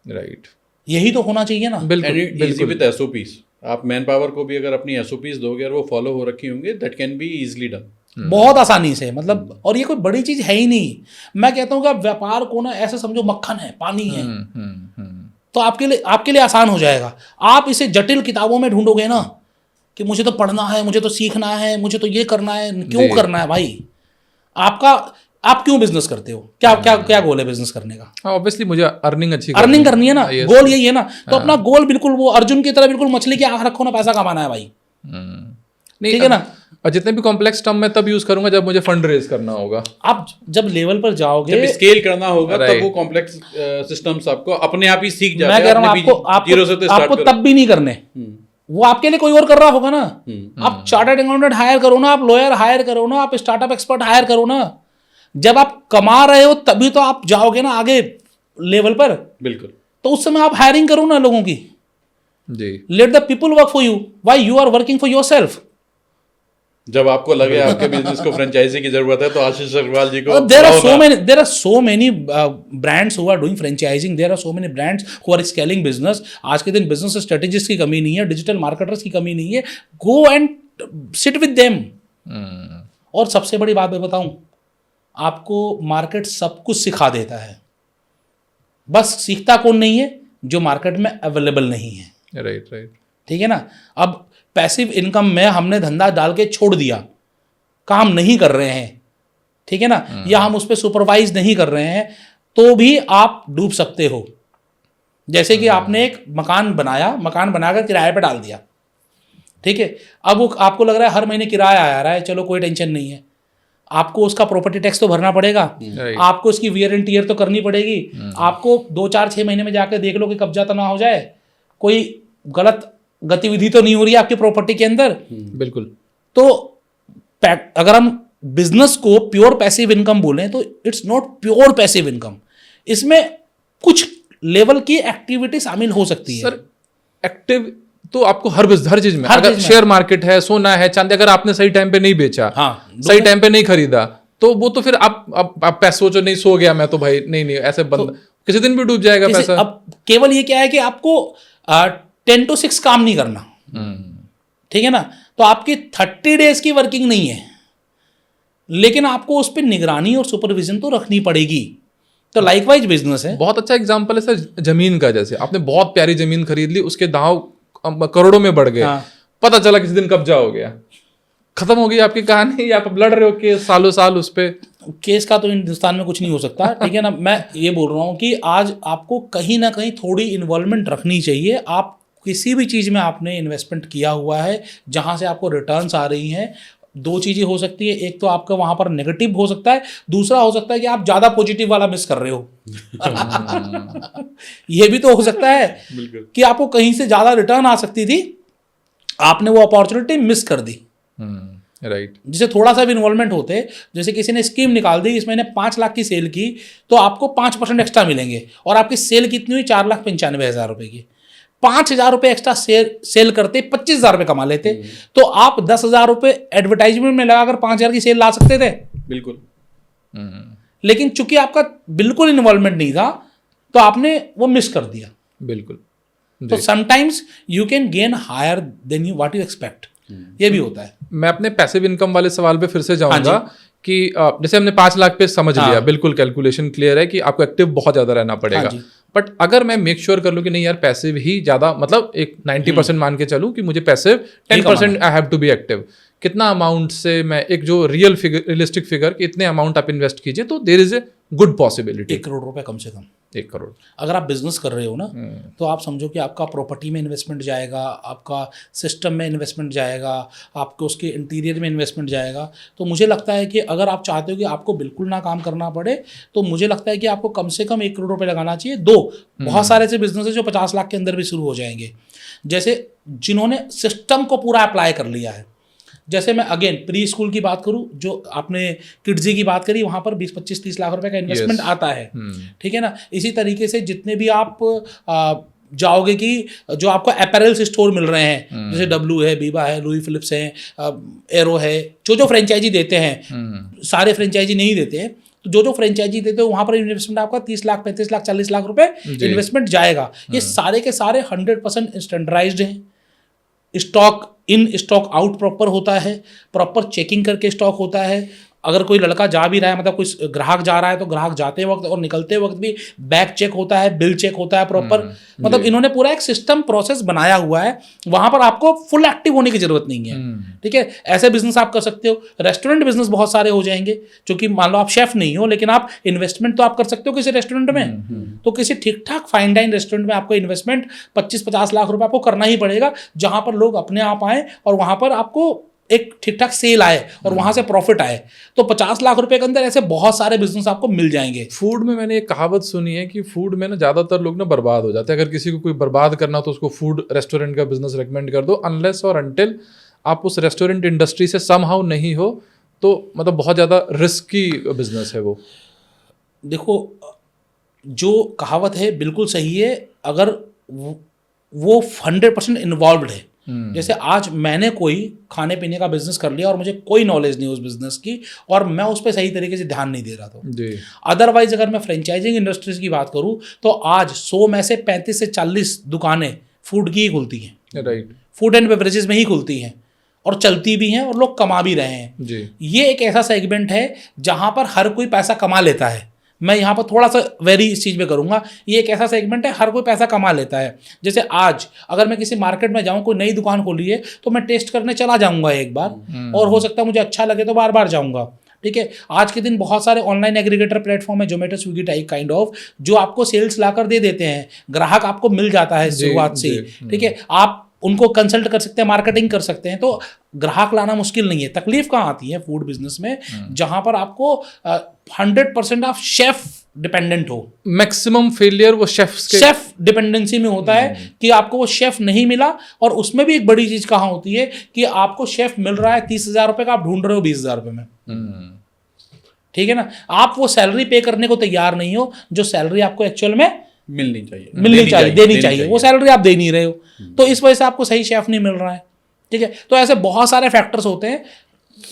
राइट, यही तो होना चाहिए ना। बिल्कुल इजी विद एसओपीज। आप मैन पावर को भी अगर अपनी एसओपीज दोगे और वो फॉलो हो रखी होंगे, that can be easily done बहुत आसानी से, मतलब, और ये कोई बड़ी चीज है ही नहीं। मैं कहता हूँ कि आप व्यापार को ना ऐसे समझो मक्खन है, पानी है, तो आपके लिए आसान हो जाएगा। आप इसे जटिल किताबों में ढूंढोगे ना कि मुझे तो पढ़ना है, मुझे तो सीखना है, मुझे तो ये करना है, क्यों करना है भाई? आप क्यों बिजनेस करते हो? क्या गोल है बिजनेस करने का? ऑब्वियसली मुझे अर्निंग करनी है ना, गोल यही है ना। तो अपना गोल बिल्कुल वो अर्जुन की तरह बिल्कुल मछली की आंख रखो ना, पैसा कमाना है भाई, ठीक है ना। और जितने भी कॉम्प्लेक्स टर्म मैं तब यूज करूंगा जब मुझे फंड रेज करना होगा। आप जब लेवल पर जाओगे, जब स्केल करना होगा, तब वो कॉम्प्लेक्स सिस्टम्स आपको अपने आप ही सीख जाते हैं। मैं कह रहा हूं आपको तब भी नहीं करने, वो आपके लिए कोई और कर रहा होगा ना। आप चार्टर्ड अकाउंटेंट हायर करो ना, आप लॉयर हायर करो ना, आप स्टार्टअप एक्सपर्ट हायर करो ना। जब आप कमा रहे हो तभी तो आप जाओगे ना आगे लेवल पर। बिल्कुल। तो उस समय आप हायरिंग करो ना लोगों की जी। Let the people work for you, why you are working for yourself. जब आपको लगे आपके बिजनेस को फ्रेंचाइजी की जरूरत है, तो आशीष अग्रवाल जी को there are so many brands who are doing franchising, there are so many brands who are scaling business। आज के दिन बिजनेस स्ट्रेटेजिस्ट की कमी नहीं है, डिजिटल मार्केटर्स की कमी नहीं है। Go and sit with them. और सबसे बड़ी बात मैं बताऊं, आपको मार्केट सब कुछ सिखा देता है, बस सीखता कौन नहीं है? जो मार्केट में अवेलेबल नहीं है। राइट, ठीक है ना। अब पैसिव इनकम में हमने धंधा डाल के छोड़ दिया, काम नहीं कर रहे हैं, ठीक है ना, या हम उस पर सुपरवाइज नहीं कर रहे हैं, तो भी आप डूब सकते हो। जैसे कि आपने एक मकान बनाकर किराए पे डाल दिया, ठीक है। अब वो आपको लग रहा है हर महीने किराया आ रहा है, चलो कोई टेंशन नहीं है। आपको उसका प्रॉपर्टी टैक्स तो भरना पड़ेगा, आपको उसकी वियर एंड टियर तो करनी पड़ेगी, आपको 2-4-6 महीने में जाकर देख लो कि कब्जा तो ना हो जाए, कोई गलत गतिविधि तो नहीं हो रही है आपकी प्रॉपर्टी के अंदर। बिल्कुल। तो अगर हम बिजनेस को प्योर पैसिव इनकम बोलें तो it's not pure passive income, इसमें कुछ लेवल की एक्टिविटी शामिल हो सकती है। सर एक्टिव तो आपको हर चीज में, अगर शेयर मार्केट है, सोना है, चांदी, अगर आपने सही टाइम पे नहीं बेचा, सही टाइम पे नहीं खरीदा, तो वो तो फिर आप पैसे सोचो, नहीं सो गया मैं तो भाई, नहीं ऐसे बंद किसी दिन भी डूब जाएगा पैसा। अब केवल ये क्या है कि आपको 10 to 6 काम नहीं करना, ठीक है ना। तो आपकी 30 डेज की वर्किंग नहीं है, लेकिन आपको उस पर निगरानी और सुपरविजन तो रखनी पड़ेगी। तो लाइकवाइज बिजनेस है। बहुत अच्छा एग्जांपल है सर जमीन का। जैसे आपने बहुत प्यारी जमीन खरीद ली, उसके दांव करोड़ों में बढ़ गए, पता चला किसी दिन कब्जा हो गया, खत्म हो गई आपकी कहानी, या आप लड़ रहे हो कि सालों साल उस पे। केस का तो हिंदुस्तान में कुछ नहीं हो सकता, ठीक है ना। मैं ये बोल रहा हूँ कि आज आपको कहीं ना कहीं थोड़ी इन्वॉल्वमेंट रखनी चाहिए। आप किसी भी चीज़ में आपने इन्वेस्टमेंट किया हुआ है जहाँ से आपको रिटर्न्स आ रही हैं, 2 चीज़ें हो सकती है। एक तो आपका वहाँ पर नेगेटिव हो सकता है, दूसरा हो सकता है कि आप ज़्यादा पॉजिटिव वाला मिस कर रहे हो। ये भी तो हो सकता है कि आपको कहीं से ज़्यादा रिटर्न आ सकती थी, आपने वो अपॉर्चुनिटी मिस कर दी। राइट। जिसे थोड़ा सा भी इन्वॉल्वमेंट होते, जैसे किसी ने स्कीम निकाल दी, इस महीने 5 लाख की सेल की तो आपको 5% एक्स्ट्रा मिलेंगे, और आपकी सेल कितनी हुई? 4,95,000 रुपये की। 5,000 रुपये एक्स्ट्रा सेल करते 25,000 रुपये कमा लेते, तो आप 10,000 रुपये एडवर्टाइजमेंट में लगाकर 5,000 की सेल ला सकते थे। बिल्कुल। लेकिन चूंकि आपका बिल्कुल इन्वॉल्वमेंट नहीं था, तो आपने वो मिस कर दिया। बिल्कुल। तो sometimes you can gain higher than you what you expect, ये भी होता है। मैं अपने पैसिव इनकम वाले सवाल पे फिर से जाऊंगा कि जैसे हमने 5 लाख पे समझ लिया, बिल्कुल कैलकुलेशन क्लियर है कि आपको एक्टिव बहुत ज्यादा रहना पड़ेगा। बट अगर मैं मेक श्योर कर लूँ कि नहीं यार पैसिव ही ज़्यादा, मतलब एक 90% मान के चलूँ कि मुझे passive 10% I have to be active, कितना अमाउंट से मैं एक जो रियलिस्टिक फिगर कि इतने अमाउंट आप इन्वेस्ट कीजिए तो there is a good possibility. 1 crore रुपए कम से कम। 1 करोड़ अगर आप बिजनेस कर रहे हो ना तो आप समझो कि आपका प्रॉपर्टी में इन्वेस्टमेंट जाएगा, आपका सिस्टम में इन्वेस्टमेंट जाएगा, आपको उसके इंटीरियर में इन्वेस्टमेंट जाएगा। तो मुझे लगता है कि अगर आप चाहते हो कि आपको बिल्कुल ना काम करना पड़े तो मुझे लगता है कि आपको कम से कम 1 करोड़ रुपए लगाना चाहिए। बहुत सारे ऐसे बिजनेस है जो 50 लाख के अंदर भी शुरू हो जाएंगे, जैसे जिन्होंने सिस्टम को पूरा अप्लाई कर लिया है। जैसे मैं अगेन प्री स्कूल की बात करूं, जो आपने किड्जी की बात करी, वहां पर 20-25-30 लाख रुपए का इन्वेस्टमेंट आता है, ठीक है ना। इसी तरीके से जितने भी आप जाओगे कि जो आपको अपैरल्स स्टोर मिल रहे हैं, जैसे डब्लू है, बीबा है, लुई फिलिप्स है, एरो है, जो फ्रेंचाइजी देते हैं, सारे फ्रेंचाइजी नहीं देते हैं, तो जो फ्रेंचाइजी देते हो वहां पर इन्वेस्टमेंट आपका 30 लाख, 35 लाख, 40 लाख रुपए इन्वेस्टमेंट जाएगा। ये सारे के सारे 100% स्टैंडर्डाइज्ड हैं। Stock in stock out proper होता है, प्रॉपर चेकिंग करके स्टॉक होता है। अगर कोई लड़का जा भी रहा है, मतलब कोई ग्राहक जा रहा है, तो ग्राहक जाते वक्त और निकलते वक्त भी बैक चेक होता है, बिल चेक होता है प्रॉपर। मतलब इन्होंने पूरा एक सिस्टम प्रोसेस बनाया हुआ है, वहां पर आपको फुल एक्टिव होने की जरूरत नहीं है, ठीक है। ऐसे बिजनेस आप कर सकते हो। रेस्टोरेंट बिजनेस बहुत सारे हो जाएंगे, क्योंकि मान लो आप शेफ नहीं हो लेकिन आप इन्वेस्टमेंट तो आप कर सकते हो किसी रेस्टोरेंट में। तो किसी ठीक ठाक फाइन डाइन रेस्टोरेंट में आपको इन्वेस्टमेंट 25-50 लाख रुपए आपको करना ही पड़ेगा, जहां पर लोग अपने आप आए और वहां पर आपको एक ठीक ठाक सेल आए और वहां से प्रॉफिट आए। तो 50 लाख रुपए के अंदर ऐसे बहुत सारे बिजनेस आपको मिल जाएंगे। फूड में मैंने एक कहावत सुनी है कि फूड में ना ज्यादातर लोग ना बर्बाद हो जाते हैं। अगर किसी को कोई बर्बाद करना हो तो उसको फूड रेस्टोरेंट का बिजनेस रेकमेंड कर दो, अनलेस और अनटिल आप उस रेस्टोरेंट इंडस्ट्री से समहाउ नहीं हो, तो मतलब बहुत ज्यादा रिस्की बिजनेस है वो। देखो, जो कहावत है बिल्कुल सही है, अगर वो 100% इन्वॉल्व है। जैसे आज मैंने कोई खाने पीने का बिजनेस कर लिया और मुझे कोई नॉलेज नहीं उस बिजनेस की, और मैं उस पर सही तरीके से ध्यान नहीं दे रहा था। अदरवाइज अगर मैं फ्रेंचाइजिंग इंडस्ट्रीज की बात करूं तो आज 100 में से 35 से 40 दुकानें फूड की ही खुलती हैं, राइट, फूड एंड बेवरेजेस में ही खुलती हैं, और चलती भी हैं और लोग कमा भी रहे हैं जी। ये एक ऐसा सेगमेंट है जहां पर हर कोई पैसा कमा लेता है। मैं यहाँ पर थोड़ा सा वेरी इस चीज़ में करूँगा, ये एक ऐसा सेगमेंट है हर कोई पैसा कमा लेता है। जैसे आज अगर मैं किसी मार्केट में जाऊँ, कोई नई दुकान खोली है, तो मैं टेस्ट करने चला जाऊँगा एक बार, और हो सकता है मुझे अच्छा लगे तो बार बार जाऊँगा, ठीक है। आज के दिन बहुत सारे ऑनलाइन एग्रीगेटर प्लेटफॉर्म है, Zomato, Swiggy type kind of, जो आपको सेल्स लाकर दे देते हैं, ग्राहक आपको मिल जाता है शुरुआत से, ठीक है। आप उनको कंसल्ट कर सकते हैं, मार्केटिंग कर सकते हैं, तो ग्राहक लाना मुश्किल नहीं है। तकलीफ कहाँ आती है फूड बिजनेस में, जहां पर आपको 100% आप शेफ डिपेंडेंट हो। मैक्सिमम फेलियर वो शेफ डिपेंडेंसी में होता है कि आपको वो शेफ नहीं मिला, और उसमें भी एक बड़ी चीज कहाँ होती है कि आपको शेफ मिल रहा है 30,000 रुपए का, आप ढूंढ रहे हो 20,000 रुपए में, ठीक है ना। आप वो सैलरी पे करने को तैयार नहीं हो जो सैलरी आपको एक्चुअल में मिलनी चाहिए, देनी चाहिए, वो सैलरी आप दे नहीं रहे हो, तो इस वजह से आपको सही शेफ नहीं मिल रहा है, ठीक है। तो ऐसे बहुत सारे फैक्टर्स होते हैं।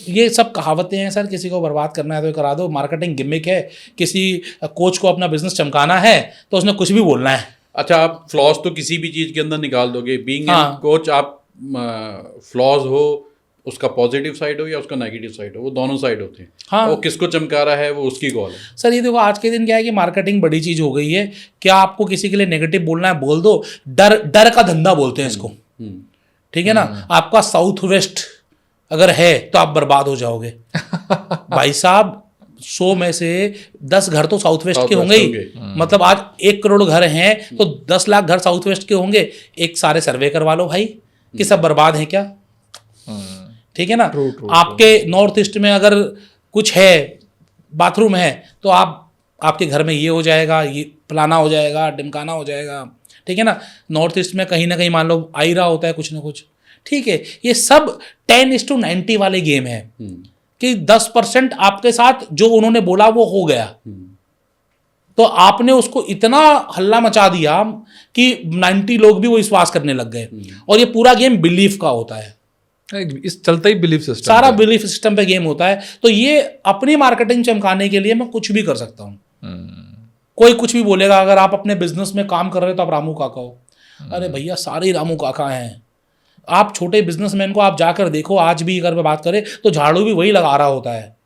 ये सब कहावतें हैं सर, किसी को बर्बाद करना है तो करा दो, मार्केटिंग गिमिक है, किसी कोच को अपना बिजनेस चमकाना है तो उसने कुछ भी बोलना है। अच्छा, आप फ्लॉज तो किसी भी चीज के अंदर निकाल दोगे, बीइंग एन कोच आप फ्लॉज हो, उसका पॉजिटिव साइड हो या उसका नेगेटिव साइड हो, वो दोनों साइड होते हैं। हाँ, वो किसको चमका रहा है वो उसकी कॉल है। सर ये देखो, आज के दिन क्या है कि मार्केटिंग बड़ी चीज हो गई है। क्या आपको किसी के लिए नेगेटिव बोलना है बोल दो, डर का धंधा बोलते हैं इसको, ठीक है ना। आपका साउथ वेस्ट अगर है तो आप बर्बाद हो जाओगे भाई साहब। 100 में से 10 घर तो साउथ वेस्ट के होंगे ही, मतलब आज 1 करोड़ घर हैं तो 10 लाख घर साउथ वेस्ट के होंगे। एक सारे सर्वे करवा लो भाई कि सब बर्बाद हैं क्या, ठीक है ना। आपके नॉर्थ ईस्ट में अगर कुछ है, बाथरूम है, तो आपके घर में ये हो जाएगा, ये फलाना हो जाएगा, ढिमकाना हो जाएगा, ठीक है ना। नॉर्थ ईस्ट में कहीं ना कहीं मान लो आ ही रहा होता है कुछ ना कुछ, ठीक है। ये सब 10:90 वाले गेम है कि 10% आपके साथ जो उन्होंने बोला वो हो गया, तो आपने उसको इतना हल्ला मचा दिया कि 90 लोग भी वो विश्वास करने लग गए। और ये पूरा गेम बिलीफ का होता है, इस चलता ही बिलीफ सिस्टम, सारा बिलीफ सिस्टम पे गेम होता है। तो ये अपनी मार्केटिंग चमकाने के लिए मैं कुछ भी कर सकता हूँ। कोई कुछ भी बोलेगा, अगर आप अपने बिजनेस में काम कर रहे हो तो आप रामू काका हो। अरे भैया, सारे ही रामू काका हैं। आप छोटे बिजनेसमैन को आप जाकर देखो, आज भी अगर मैं बात करें तो झाड़ू भी वही लगा रहा होता है।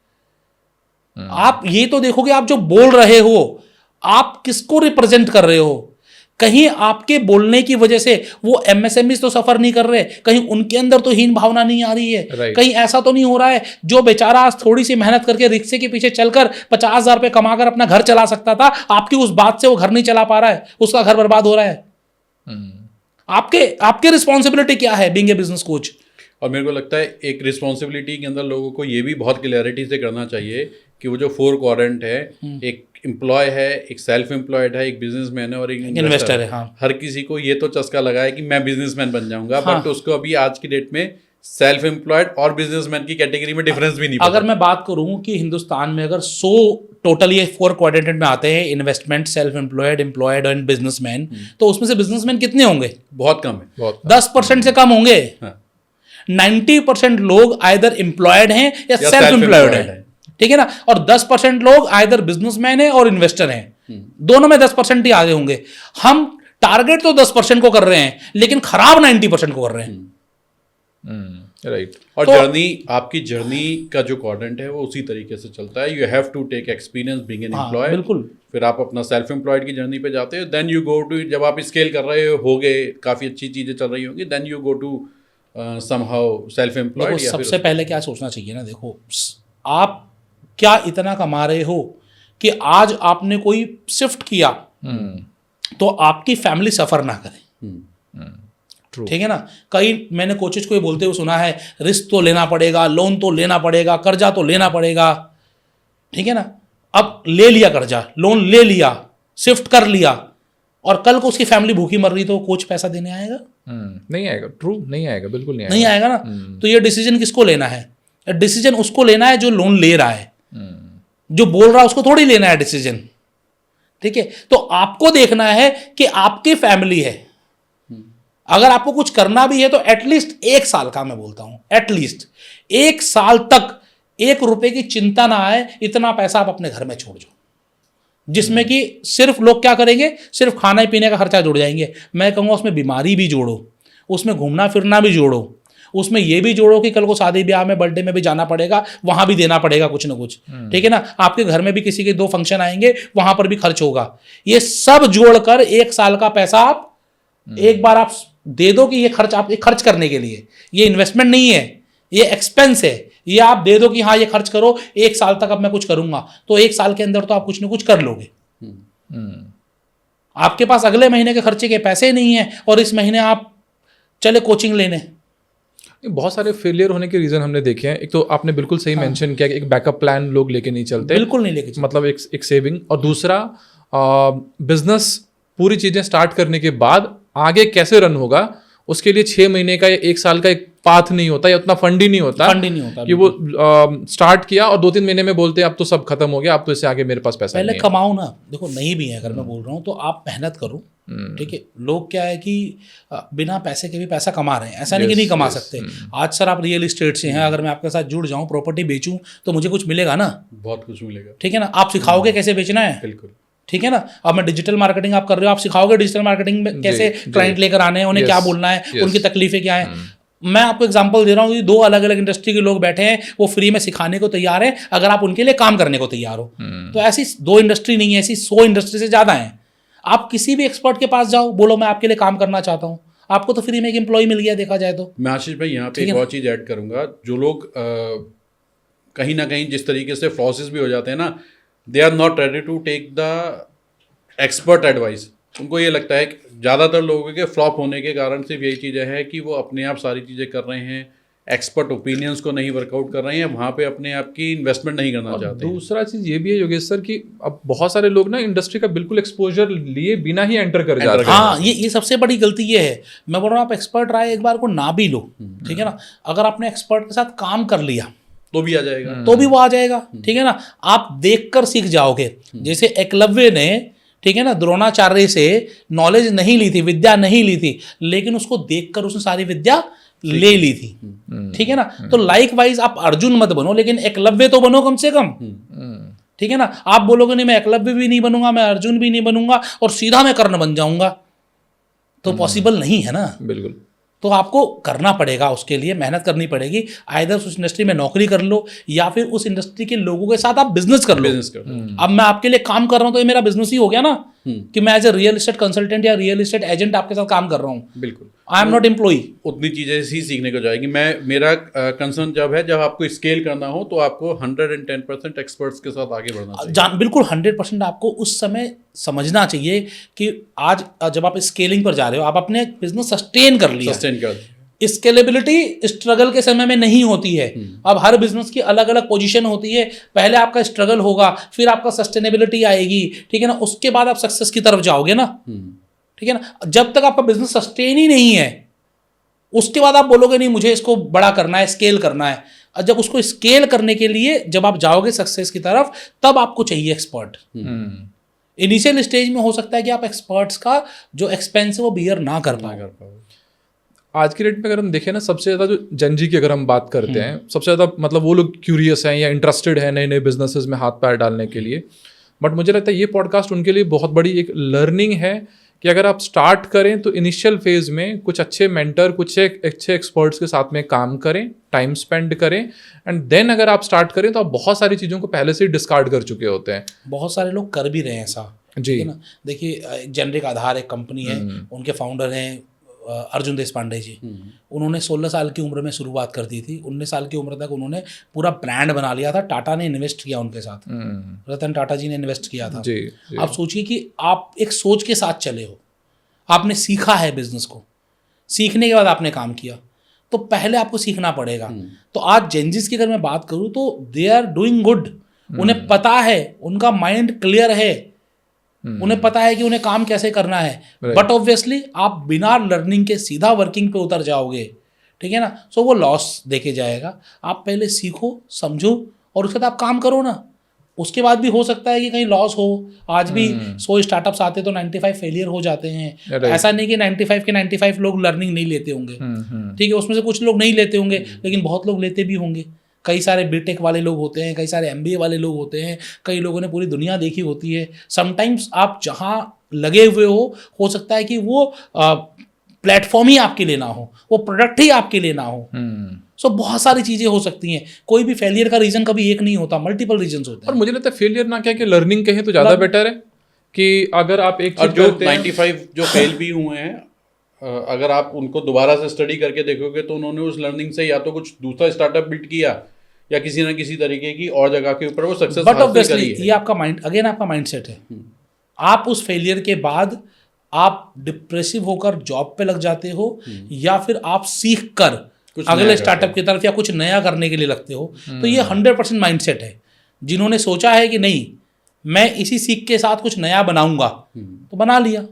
आप ये तो देखो कि आप जो बोल रहे हो, आप किसको रिप्रेजेंट कर रहे हो? कहीं आपके बोलने की वजह से वो एमएसएमई तो सफर नहीं कर रहे, कहीं उनके अंदर तो हीन भावना नहीं आ रही है, कहीं ऐसा तो नहीं हो रहा है जो बेचारा आज थोड़ी सी मेहनत करके रिक्शे के पीछे चलकर 50,000 रुपये कमाकर अपना घर चला सकता था, आपकी उस बात से वो घर नहीं चला पा रहा है, उसका घर बर्बाद हो रहा है। आपके रिस्पॉन्सिबिलिटी क्या है बीइंग ए बिजनेस कोच? और मेरे को लगता है एक रिस्पॉन्सिबिलिटी के अंदर लोगों को ये भी बहुत क्लैरिटी से करना चाहिए कि वो जो 4 क्वाड्रेंट है, एक एम्प्लॉय है, एक सेल्फ एम्प्लॉयड है, एक बिजनेसमैन है और एक इन्वेस्टर है। हाँ। हर किसी को ये तो चस्का लगा है कि मैं बिजनेसमैन बन जाऊंगा, बट उसको अभी आज की डेट में सेल्फ एम्प्लॉयड और बिजनेसमैन की कैटेगरी में डिफरेंस भी नहीं पता। अगर मैं बात करूं कि हिंदुस्तान में अगर 100 टोटल ये 4 क्वाड्रेंट में आते हैं, investment, self employed, employed and businessman, तो उसमें से बिजनेसमैन कितने होंगे? बहुत कम है, बहुत 10% से कम होंगे। 90% लोग आइदर एम्प्लॉयड हैं या सेल्फ एम्प्लॉयड हैं, ठीक है ना, और 10% लोग आइदर बिजनेसमैन है और इन्वेस्टर हैं, दोनों में 10% ही आगे होंगे। हम टारगेट तो 10% को कर रहे हैं, लेकिन खराब 90% को कर रहे हैं। राइट। और जर्नी, आपकी जर्नी का जो क्वाड्रेंट है वो उसी तरीके से चलता है। You have to take experience being an employ, बिल्कुल। फिर आप अपना सेल्फ एम्प्लॉयड की जर्नी पे जाते हो, देन यू गो टू, जब आप स्केल कर रहे होगे, काफ़ी अच्छी चीज़ें चल रही होंगी, then you go to somehow self employed. सबसे पहले क्या सोचना चाहिए ना, देखो आप क्या इतना कमा रहे हो कि आज आपने कोई शिफ्ट किया तो आपकी फैमिली सफर ना करे, ठीक है ना। कई मैंने कोचेज को ये बोलते हुए सुना है, रिस्क तो लेना पड़ेगा, लोन तो लेना पड़ेगा, कर्जा तो लेना पड़ेगा, ठीक है ना। अब ले लिया कर्जा, लोन ले लिया, शिफ्ट कर लिया, और कल को उसकी फैमिली भूखी मर रही तो कोच पैसा देने आएगा? नहीं आएगा। ट्रू, नहीं आएगा, बिल्कुल नहीं आएगा ना। तो ये डिसीजन किसको लेना है? डिसीजन उसको लेना है जो लोन ले रहा है, जो बोल रहा है उसको थोड़ी लेना है डिसीजन, ठीक है। तो आपको देखना है कि आपकी फैमिली है, अगर आपको कुछ करना भी है तो एटलीस्ट 1 साल का, मैं बोलता हूं एटलीस्ट 1 साल तक 1 रुपए की चिंता ना आए, इतना पैसा आप अपने घर में छोड़ दो, जिसमें कि सिर्फ लोग क्या करेंगे, सिर्फ खाने पीने का खर्चा जुड़ जाएंगे। मैं कहूँगा उसमें बीमारी भी जोड़ो, उसमें घूमना फिरना भी जोड़ो, उसमें ये भी जोड़ो कि कल को शादी ब्याह में, बर्थडे में भी जाना पड़ेगा, वहां भी देना पड़ेगा कुछ ना कुछ, ठीक है ना। आपके घर में भी किसी के 2 फंक्शन आएंगे, वहां पर भी खर्च होगा। ये सब जोड़कर 1 साल का पैसा आप एक बार आप दे दो कि ये खर्च, आप खर्च करने के लिए, ये इन्वेस्टमेंट नहीं है, ये एक्सपेंस है, ये आप दे दो कि हाँ ये खर्च करो, 1 साल तक अब मैं कुछ करूंगा, तो 1 साल के अंदर तो आप कुछ ना कुछ कर लोगे। आपके पास अगले महीने के खर्चे के पैसे नहीं है और इस महीने आप चले कोचिंग लेने। बहुत सारे फेलियर होने के रीजन हमने देखे हैं। एक तो आपने बिल्कुल सही मेंशन किया कि एक बैकअप प्लान लोग लेके नहीं चलते, बिल्कुल नहीं लेके चलते, मतलब एक सेविंग, और दूसरा बिजनेस पूरी चीजें स्टार्ट करने के बाद आगे कैसे रन होगा उसके लिए 6 महीने का या 1 साल का एक पाथ नहीं होता, या उतना फंड ही नहीं होता कि वो स्टार्ट किया और 2-3 महीने में बोलते हैं अब तो सब खत्म हो गया, अब तो इससे आगे मेरे पास पैसा पहले नहीं कमाओ ना। देखो नहीं भी है, अगर मैं बोल रहा हूँ तो आप मेहनत करो, ठीक है। लोग क्या है कि बिना पैसे के भी पैसा कमा रहे हैं, ऐसा नहीं कि नहीं कमा सकते। आज सर आप रियल इस्टेट से हैं, अगर मैं आपके साथ जुड़ जाऊँ, प्रॉपर्टी बेचूं तो मुझे कुछ मिलेगा ना, बहुत कुछ मिलेगा, ठीक है ना। आप सिखाओगे कैसे बेचना है, बिल्कुल, ठीक है ना। अब मैं डिजिटल मार्केटिंग आप कर रहे हो, आप सिखाओगे डिजिटल मार्केटिंग में कैसे क्लाइंट लेकर आने हैं, उन्हें क्या बोलना है, उनकी तकलीफें क्या है। मैं आपको एग्जांपल दे रहा हूँ कि 2 अलग अलग इंडस्ट्री के लोग बैठे हैं, वो फ्री में सिखाने को तैयार हैं, अगर आप उनके लिए काम करने को तैयार हो। तो ऐसी 2 इंडस्ट्री नहीं है, ऐसी 100 इंडस्ट्री से ज़्यादा हैं। आप किसी भी एक्सपर्ट के पास जाओ, बोलो मैं आपके लिए काम करना चाहता हूँ, आपको तो फ्री में एक एम्प्लॉय मिल गया, देखा जाए तो। मैं आशीष भाई यहाँ पे एक और चीज़ ऐड करूँगा, जो लोग कहीं ना कहीं जिस तरीके से फ्लॉसेस भी हो जाते हैं ना, they are not ready to take the expert advice. उनको ये लगता है कि ज़्यादातर लोगों के फ्लॉप होने के कारण सिर्फ यही चीज़ें हैं कि वो अपने आप सारी चीज़ें कर रहे हैं, एक्सपर्ट ओपिनियंस को नहीं वर्कआउट कर रहे हैं, वहाँ पे अपने आप की इन्वेस्टमेंट नहीं करना चाहते। दूसरा चीज़ ये भी है योगेश सर कि अब बहुत सारे लोग ना इंडस्ट्री का बिल्कुल एक्सपोजर लिए बिना ही एंटर कर जाते हैं। हाँ, ये सबसे बड़ी गलती ये है। मैं बोल रहा हूँ आप एक्सपर्ट राय एक बार को ना भी लो, ठीक है ना। अगर आपने एक्सपर्ट के साथ काम कर लिया तो भी आ जाएगा, तो भी वो आ जाएगा, ठीक है ना। आप देखकर सीख जाओगे। जैसे एकलव्य ने, ठीक है ना, द्रोणाचार्य से नॉलेज नहीं ली थी, विद्या नहीं ली थी, लेकिन उसको देखकर उसने सारी विद्या ले ली थी, ठीक है ना। तो लाइक वाइज आप अर्जुन मत बनो, लेकिन एकलव्य तो बनो कम से कम, ठीक है ना। आप बोलोगे नहीं मैं एकलव्य भी नहीं बनूंगा, मैं अर्जुन भी नहीं बनूंगा और सीधा मैं कर्ण बन जाऊंगा, तो पॉसिबल नहीं है ना। बिल्कुल। तो आपको करना पड़ेगा, उसके लिए मेहनत करनी पड़ेगी। आइदर उस इंडस्ट्री में नौकरी कर लो या फिर उस इंडस्ट्री के लोगों के साथ आप बिजनेस कर लो। बिजनेस कर लो। अब मैं आपके लिए काम कर रहा हूँ तो ये मेरा बिजनेस ही हो गया ना, कि मैं as a real estate consultant या रियल एस्टेट एजेंट आपके साथ काम कर रहा हूँ। बिल्कुल, आई एम नॉट एम्प्लॉई। उतनी चीजें ही सीखने को जाएगी। मेरा कंसर्न जब आपको स्केल करना हो तो आपको 110% एक्सपर्ट्स के साथ आगे बढ़ना चाहिए। बिल्कुल 100% आपको उस समय समझना चाहिए कि आज जब आप स्केलिंग पर जा रहे हो, आप अपने बिजनेस सस्टेन कर लिया। सस्टेन कर स्केलेबिलिटी स्ट्रगल के समय में नहीं होती है। अब हर बिजनेस की अलग अलग पोजीशन होती है। पहले आपका स्ट्रगल होगा, फिर आपका सस्टेनेबिलिटी आएगी, ठीक है ना, उसके बाद आप सक्सेस की तरफ जाओगे ना, ठीक है ना। जब तक आपका बिजनेस सस्टेन ही नहीं है, उसके बाद आप बोलोगे नहीं मुझे इसको बड़ा करना है, स्केल करना है। और जब उसको स्केल करने के लिए जब आप जाओगे सक्सेस की तरफ, तब आपको चाहिए एक्सपर्ट। इनिशियल स्टेज में हो सकता है कि आप एक्सपर्ट्स का जो एक्सपेंस है वो बियर ना कर पाओ। आज की डेट में अगर हम देखें ना, सबसे ज़्यादा जो जनजी की अगर हम बात करते हैं, सबसे ज़्यादा मतलब वो लोग क्यूरियस हैं या इंटरेस्टेड हैं नए नए बिजनेसेस में हाथ पैर डालने के लिए। बट मुझे लगता है ये पॉडकास्ट उनके लिए बहुत बड़ी एक लर्निंग है कि अगर आप स्टार्ट करें तो इनिशियल फेज में कुछ अच्छे मेंटर, कुछ अच्छे एक्सपर्ट्स के साथ में काम करें, टाइम स्पेंड करें, एंड देन अगर आप स्टार्ट करें तो आप बहुत सारी चीज़ों को पहले से ही डिस्कार्ड कर चुके होते हैं। बहुत सारे लोग कर भी रहे हैं ऐसा जी, है ना। देखिए जेनरिक आधार एक कंपनी है, उनके फाउंडर हैं अर्जुन देशपांडे जी। उन्होंने 16 साल की उम्र में शुरुआत कर दी थी। 19 साल की उम्र तक उन्होंने पूरा ब्रांड बना लिया था। टाटा ने इन्वेस्ट किया उनके साथ, रतन टाटा जी ने इन्वेस्ट किया था। जी। आप सोचिए कि आप एक सोच के साथ चले हो, आपने सीखा है बिजनेस को, सीखने के बाद आपने काम किया, तो पहले आपको सीखना पड़ेगा। तो आज जेनजिस की अगर मैं बात करूँ तो दे आर डूइंग गुड। उन्हें पता है, उनका माइंड क्लियर है, उन्हें पता है कि उन्हें काम कैसे करना है। बट ऑब्वियसली आप बिना लर्निंग के सीधा वर्किंग पे उतर जाओगे, ठीक है ना, सो वो लॉस देके जाएगा। आप पहले सीखो, समझो और उसके बाद आप काम करो ना। उसके बाद भी हो सकता है कि कहीं लॉस हो। आज भी 100 स्टार्टअप्स आते तो 95 फेलियर हो जाते हैं। ऐसा नहीं कि 95 के 95 लोग लर्निंग नहीं लेते होंगे, ठीक है, उसमें से कुछ लोग नहीं लेते होंगे, लेकिन बहुत लोग लेते भी होंगे। कई सारे बीटेक वाले लोग होते हैं, कई सारे MBA वाले लोग होते हैं, कई लोगों ने पूरी दुनिया देखी होती है। समटाइम्स आप जहाँ लगे हुए हो सकता है कि वो प्लेटफॉर्म ही आपके लिए ना हो, वो प्रोडक्ट ही आपके लिए ना हो। सो बहुत सारी चीज़ें हो सकती हैं। कोई भी फेलियर का रीज़न कभी एक नहीं होता, मल्टीपल रीजंस होते हैं। और मुझे लगता है फेलियर ना क्या कि लर्निंग कहें तो ज़्यादा बेटर है कि अगर आप एक और जो 95 जो फेल भी हुए हैं, अगर आप उनको दोबारा से स्टडी करके देखोगे तो उन्होंने उस लर्निंग से या तो कुछ दूसरा स्टार्टअप बिल्ड किया या किसी ना किसी तरीके की और जगह के ऊपर वो सक्सेस बट ऑब्वियसली ये आपका माइंड, अगेन आपका माइंडसेट है। आप उस फेलियर के बाद आप डिप्रेसिव होकर जॉब पे लग जाते हो या फिर आप सीख कर अगले स्टार्टअप की तरफ या कुछ नया करने के लिए लगते हो। तो ये 100% माइंडसेट है। जिन्होंने सोचा है कि नहीं मैं इसी सीख के साथ कुछ नया बनाऊंगा, तो बना लिया।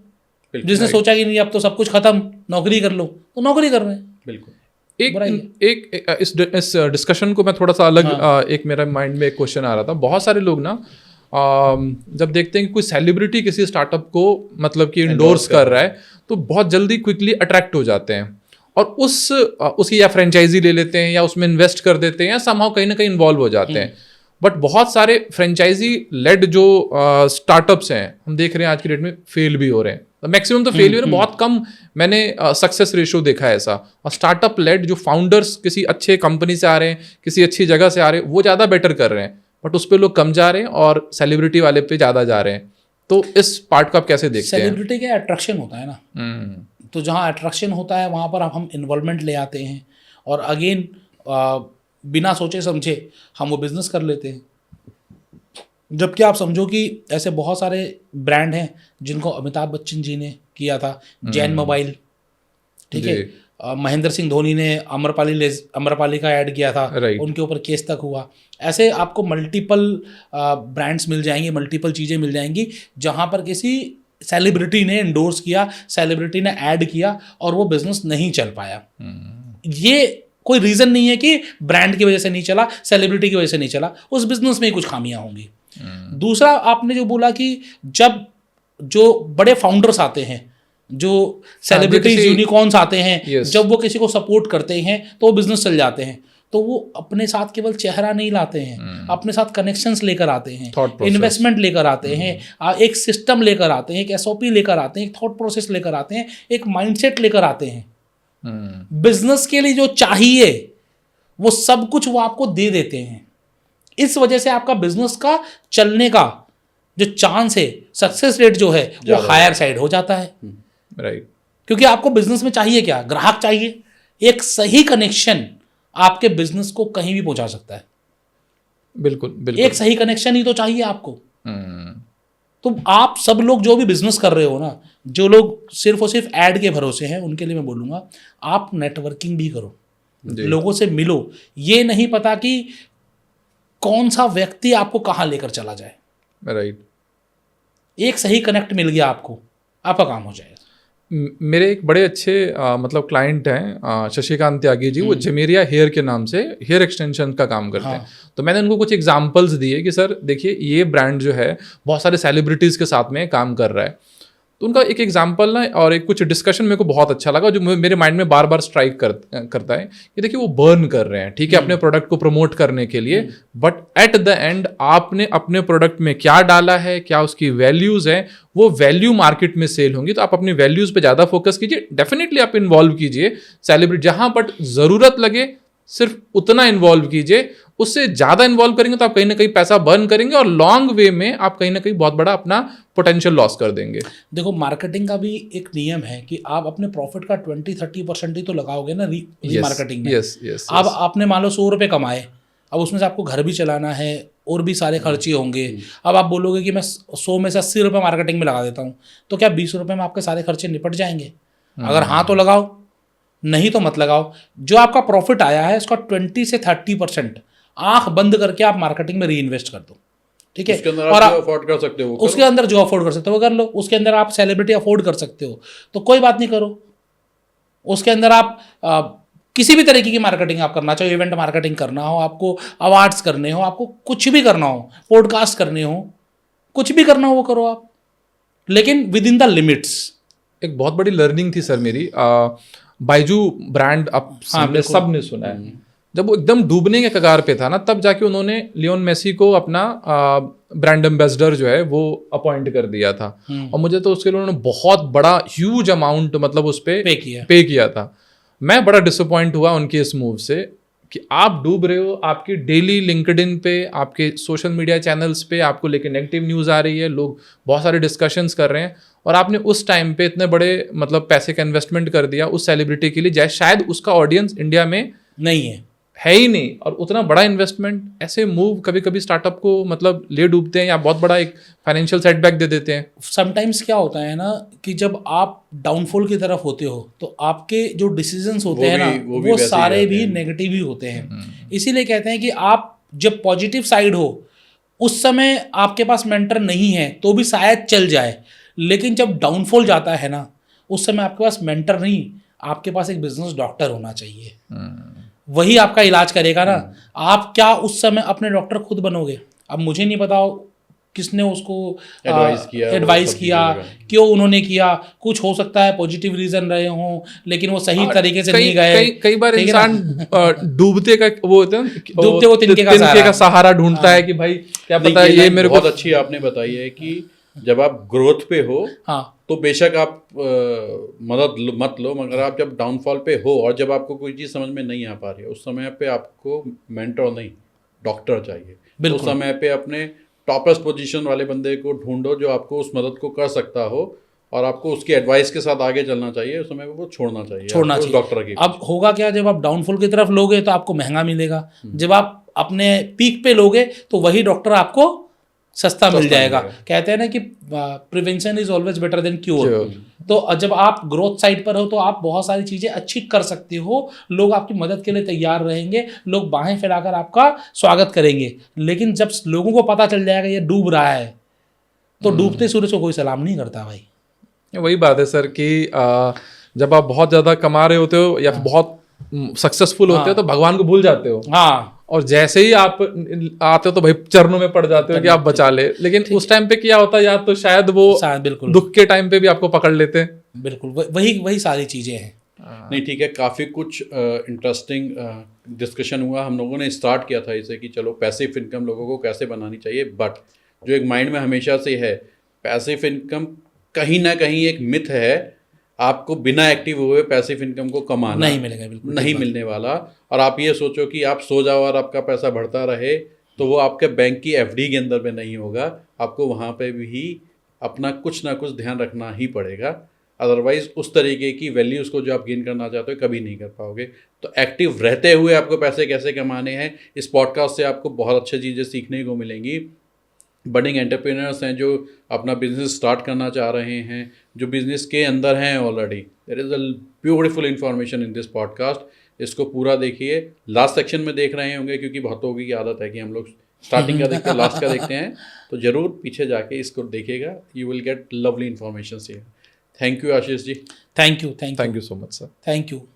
जिसने सोचा कि नहीं अब तो सब कुछ खत्म, नौकरी कर लो, तो नौकरी कर रहे हैं। बिल्कुल। एक इस डिस्कशन को मैं थोड़ा सा अलग एक मेरा माइंड में एक क्वेश्चन आ रहा था। बहुत सारे लोग ना जब देखते हैं कि कोई सेलिब्रिटी किसी स्टार्टअप को मतलब कि इंडोर्स कर रहा है तो बहुत जल्दी क्विकली अट्रैक्ट हो जाते हैं और उसकी या फ्रेंचाइजी ले लेते हैं या उसमें इन्वेस्ट कर देते हैं या समहाउ कहीं ना कहीं इन्वॉल्व हो जाते हैं। बट बहुत सारे फ्रेंचाइजी लेड जो स्टार्टअप्स हैं हम देख रहे हैं आज की डेट में फेल भी हो रहे हैं। मैक्सिमम तो फेल हो रहे हैं, बहुत कम मैंने सक्सेस रेशियो देखा है ऐसा। और स्टार्टअप लेड जो फाउंडर्स किसी अच्छे कंपनी से आ रहे हैं, किसी अच्छी जगह से आ रहे हैं, वो ज़्यादा बेटर कर रहे हैं, बट उस पर लोग कम जा रहे हैं और सेलिब्रिटी वाले पे ज़्यादा जा रहे हैं। तो इस पार्ट को आप कैसे देखते हैं? सेलिब्रिटी का अट्रैक्शन होता है ना, तो जहाँ अट्रैक्शन होता है वहाँ पर हम इन्वॉल्वमेंट ले आते हैं और अगेन बिना सोचे समझे हम वो बिज़नेस कर लेते हैं। जबकि आप समझो कि ऐसे बहुत सारे ब्रांड हैं जिनको अमिताभ बच्चन जी ने किया था, जैन मोबाइल, ठीक है, महेंद्र सिंह धोनी ने अम्रपाली का ऐड किया था, उनके ऊपर केस तक हुआ। ऐसे आपको मल्टीपल ब्रांड्स मिल जाएंगे, मल्टीपल चीज़ें मिल जाएंगी जहाँ पर किसी सेलिब्रिटी ने एंडोर्स किया, सेलिब्रिटी ने ऐड किया और वो बिजनेस नहीं चल पाया। ये कोई रीज़न नहीं है कि ब्रांड की वजह से नहीं चला, सेलिब्रिटी की वजह से नहीं चला, उस बिजनेस में ही कुछ खामियां होंगी। दूसरा आपने जो बोला कि जब जो बड़े फाउंडर्स आते हैं, जो सेलिब्रिटीज यूनिकॉर्न्स आते हैं, जब वो किसी को सपोर्ट करते हैं तो वो बिजनेस चल जाते हैं। तो वो अपने साथ केवल चेहरा नहीं लाते हैं, अपने साथ कनेक्शंस लेकर आते हैं, इन्वेस्टमेंट लेकर आते हैं, एक सिस्टम लेकर आते हैं, एक SOP लेकर आते हैं, एक थॉट प्रोसेस लेकर आते हैं, एक माइंडसेट लेकर आते हैं बिजनेस के लिए जो चाहिए वो सब कुछ वो आपको दे देते हैं। इस वजह से आपका बिजनेस का चलने का जो चांस है, सक्सेस रेट जो है वो हायर साइड हो जाता है। राइट। क्योंकि आपको बिजनेस में चाहिए क्या? ग्राहक चाहिए। एक सही कनेक्शन आपके बिजनेस को कहीं भी पहुंचा सकता है। बिल्कुल बिल्कुल। एक सही कनेक्शन ही तो चाहिए आपको। तो आप सब लोग जो भी बिजनेस कर रहे हो ना, जो लोग सिर्फ और सिर्फ ऐड के भरोसे हैं, उनके लिए मैं बोलूंगा आप नेटवर्किंग भी करो, लोगों से मिलो। ये नहीं पता कि कौन सा व्यक्ति आपको कहाँ लेकर चला जाए। राइट। एक सही कनेक्ट मिल गया आपको, आपका काम हो जाएगा। मेरे एक बड़े अच्छे मतलब क्लाइंट हैं शशिकांत त्यागी जी, वो जमेरिया हेयर के नाम से हेयर एक्सटेंशन का काम करते हैं। तो मैंने उनको कुछ एग्जांपल्स दिए कि सर देखिए ये ब्रांड जो है बहुत सारे सेलिब्रिटीज़ के साथ में काम कर रहा है। तो उनका एक एग्जांपल ना और एक कुछ डिस्कशन मेरे को बहुत अच्छा लगा, जो मेरे माइंड में बार बार स्ट्राइक करता है कि देखिए वो बर्न कर रहे हैं, ठीक है, अपने प्रोडक्ट को प्रमोट करने के लिए, बट एट द एंड आपने अपने प्रोडक्ट में क्या डाला है, क्या उसकी वैल्यूज़ है, वो वैल्यू मार्केट में सेल होंगी। तो आप अपनी वैल्यूज़ पे ज़्यादा फोकस कीजिए, डेफिनेटली आप इन्वॉल्व कीजिए सेलिब्रिटी, जहाँ बट ज़रूरत लगे सिर्फ उतना इन्वॉल्व कीजिए। उससे ज़्यादा इन्वॉल्व करेंगे तो आप कहीं ना कहीं पैसा बर्न करेंगे और लॉन्ग वे में आप कहीं ना कहीं बहुत बड़ा अपना पोटेंशियल लॉस कर देंगे। देखो मार्केटिंग का भी एक नियम है कि आप अपने प्रॉफिट का 20-30% ही तो लगाओगे ना मार्केटिंग में। यस। अब आपने मान लो 100 रुपये कमाए, अब उसमें से आपको घर भी चलाना है और भी सारे खर्चे होंगे। अब आप बोलोगे कि मैं 100 में से 80 रुपये मार्केटिंग में लगा देता हूँ, तो क्या 20 रुपये में आपके सारे खर्चे निपट जाएंगे? अगर हाँ तो लगाओ, नहीं तो मत लगाओ। जो आपका प्रॉफिट आया है उसका 20 से 30% आंख बंद करके आप मार्केटिंग में री इन्वेस्ट कर दो, ठीक है। उसके अंदर आप जो अफोर्ड कर सकते हो, उसके अंदर जो अफोर्ड कर सकते हो वो कर लो। उसके अंदर आप सेलिब्रिटी अफोर्ड कर सकते हो तो कोई बात नहीं, करो। उसके अंदर आप किसी भी तरीके की मार्केटिंग आप करना चाहो, इवेंट मार्केटिंग करना हो, आपको अवार्ड्स करने हो, आपको कुछ भी करना हो, पॉडकास्ट करने हो, कुछ भी करना हो वो करो आप, लेकिन विद इन द लिमिट्स। एक बहुत बड़ी लर्निंग थी सर मेरी, बाइजू ब्रांड आप सब ने सुना है। जब वो एकदम डूबने के कगार पे था ना, तब जाके उन्होंने लियोन मेसी को अपना ब्रांड एम्बेसडर जो है वो अपॉइंट कर दिया था। और मुझे तो उसके लिए उन्होंने बहुत बड़ा ह्यूज अमाउंट मतलब उस पे पे किया था। मैं बड़ा डिसअपॉइंट हुआ उनके इस मूव से कि आप डूब रहे हो, आपकी डेली लिंक्डइन पे, आपके सोशल मीडिया चैनल्स पे आपको लेके नेगेटिव न्यूज़ आ रही है, लोग बहुत सारे डिस्कशंस कर रहे हैं, और आपने उस टाइम पे इतने बड़े मतलब पैसे का इन्वेस्टमेंट कर दिया उस सेलिब्रिटी के लिए, जैसे शायद उसका ऑडियंस इंडिया में नहीं है ही नहीं, और उतना बड़ा इन्वेस्टमेंट। ऐसे मूव कभी कभी स्टार्टअप को मतलब ले डूबते हैं या बहुत बड़ा एक फाइनेंशियल सेटबैक दे देते हैं। समटाइम्स क्या होता है ना कि जब आप डाउनफॉल की तरफ होते हो तो आपके जो डिसीजंस होते हैं ना वो सारे भी नेगेटिव ही होते हैं। इसीलिए कहते हैं कि आप जब पॉजिटिव साइड हो उस समय आपके पास मेंटर नहीं है तो भी शायद चल जाए, लेकिन जब डाउनफॉल जाता है ना उस समय आपके पास मेंटर नहीं, आपके पास एक बिजनेस डॉक्टर होना चाहिए। वही आपका इलाज करेगा ना। आप क्या उस समय अपने डॉक्टर खुद बनोगे? अब मुझे नहीं पता किसने उसको एडवाइस किया क्यों उन्होंने किया, कुछ हो सकता है पॉजिटिव रीजन रहे हों, लेकिन वो सही तरीके से नहीं गए। कई बार इंसान डूबते का वो होता है, डूबते वो तिनके का सहारा ढूंढता है कि भाई क्या पता है। ये मेरे को बहुत अच्छी आपने बताई है कि जब आप ग्रोथ पे हो तो बेशक आप मदद मत लो, मगर आप जब डाउनफॉल पे हो और जब आपको कोई चीज़ समझ में नहीं आ पा रही है उस समय पे आपको मेंटर नहीं डॉक्टर चाहिए। उस समय पे अपने टॉपेस्ट पोजीशन वाले बंदे को ढूंढो जो आपको उस मदद को कर सकता हो और आपको उसकी एडवाइस के साथ आगे चलना चाहिए। उस समय पे वो छोड़ना चाहिए डॉक्टर की। अब होगा क्या, जब आप डाउनफॉल की तरफ लोगे तो आपको महंगा मिलेगा, जब आप अपने पीक पे लोगे तो वही डॉक्टर आपको सस्ता मिल जाएगा। कहते हैं ना कि prevention is always better than cure. तो जब आप ग्रोथ साइड पर हो तो आप बहुत सारी चीज़ें अच्छी कर सकते हो, लोग आपकी मदद के लिए तैयार रहेंगे, लोग बाहें फैलाकर आपका स्वागत करेंगे। लेकिन जब लोगों को पता चल जाएगा ये डूब रहा है तो डूबते सूरज को कोई सलाम नहीं करता भाई। वही बात है सर कि जब आप बहुत ज़्यादा कमा रहे होते हो या बहुत सक्सेसफुल होते हो तो भगवान को भूल जाते हो। और जैसे ही आप आते हो तो भाई चरणों में पड़ जाते हो कि आप बचा ले। लेकिन उस टाइम पे क्या होता है, या तो शायद वो बिल्कुल दुख के टाइम पे भी आपको पकड़ लेते हैं। बिल्कुल वही सारी चीजें हैं। नहीं ठीक है, काफ़ी कुछ इंटरेस्टिंग डिस्कशन हुआ। हम लोगों ने स्टार्ट किया था इसे कि चलो पैसिव इनकम लोगों को कैसे बनानी चाहिए, बट जो एक माइंड में हमेशा से है पैसिव इनकम कहीं ना कहीं एक मिथ है आपको बिना एक्टिव हुए पैसिव इनकम को कमाना नहीं मिलेगा, बिल्कुल नहीं मिलने वाला। और आप ये सोचो कि आप सो जाओ और आपका पैसा बढ़ता रहे, तो वो आपके बैंक की एफडी के अंदर में नहीं होगा, आपको वहाँ पे भी अपना कुछ ना कुछ ध्यान रखना ही पड़ेगा। अदरवाइज उस तरीके की वैल्यूज़ को जो आप गेन करना चाहते हो कभी नहीं कर पाओगे। तो एक्टिव रहते हुए आपको पैसे कैसे कमाने हैं, इस पॉडकास्ट से आपको बहुत अच्छी चीज़ें सीखने को मिलेंगी। बडिंग एंटरप्रेन्योर्स हैं जो अपना बिजनेस स्टार्ट करना चाह रहे हैं, जो बिजनेस के अंदर हैं already, there is a beautiful information in this podcast. इसको पूरा देखिए, लास्ट सेक्शन में देख रहे होंगे क्योंकि बहुत लोगों की आदत है कि हम लोग स्टार्टिंग का देखते हैं लास्ट का देखते हैं, तो ज़रूर पीछे जाके इसको देखिएगा, you will get lovely information here. Thank you Ashish ji. Thank you, thank you, thank you so much sir. Thank you.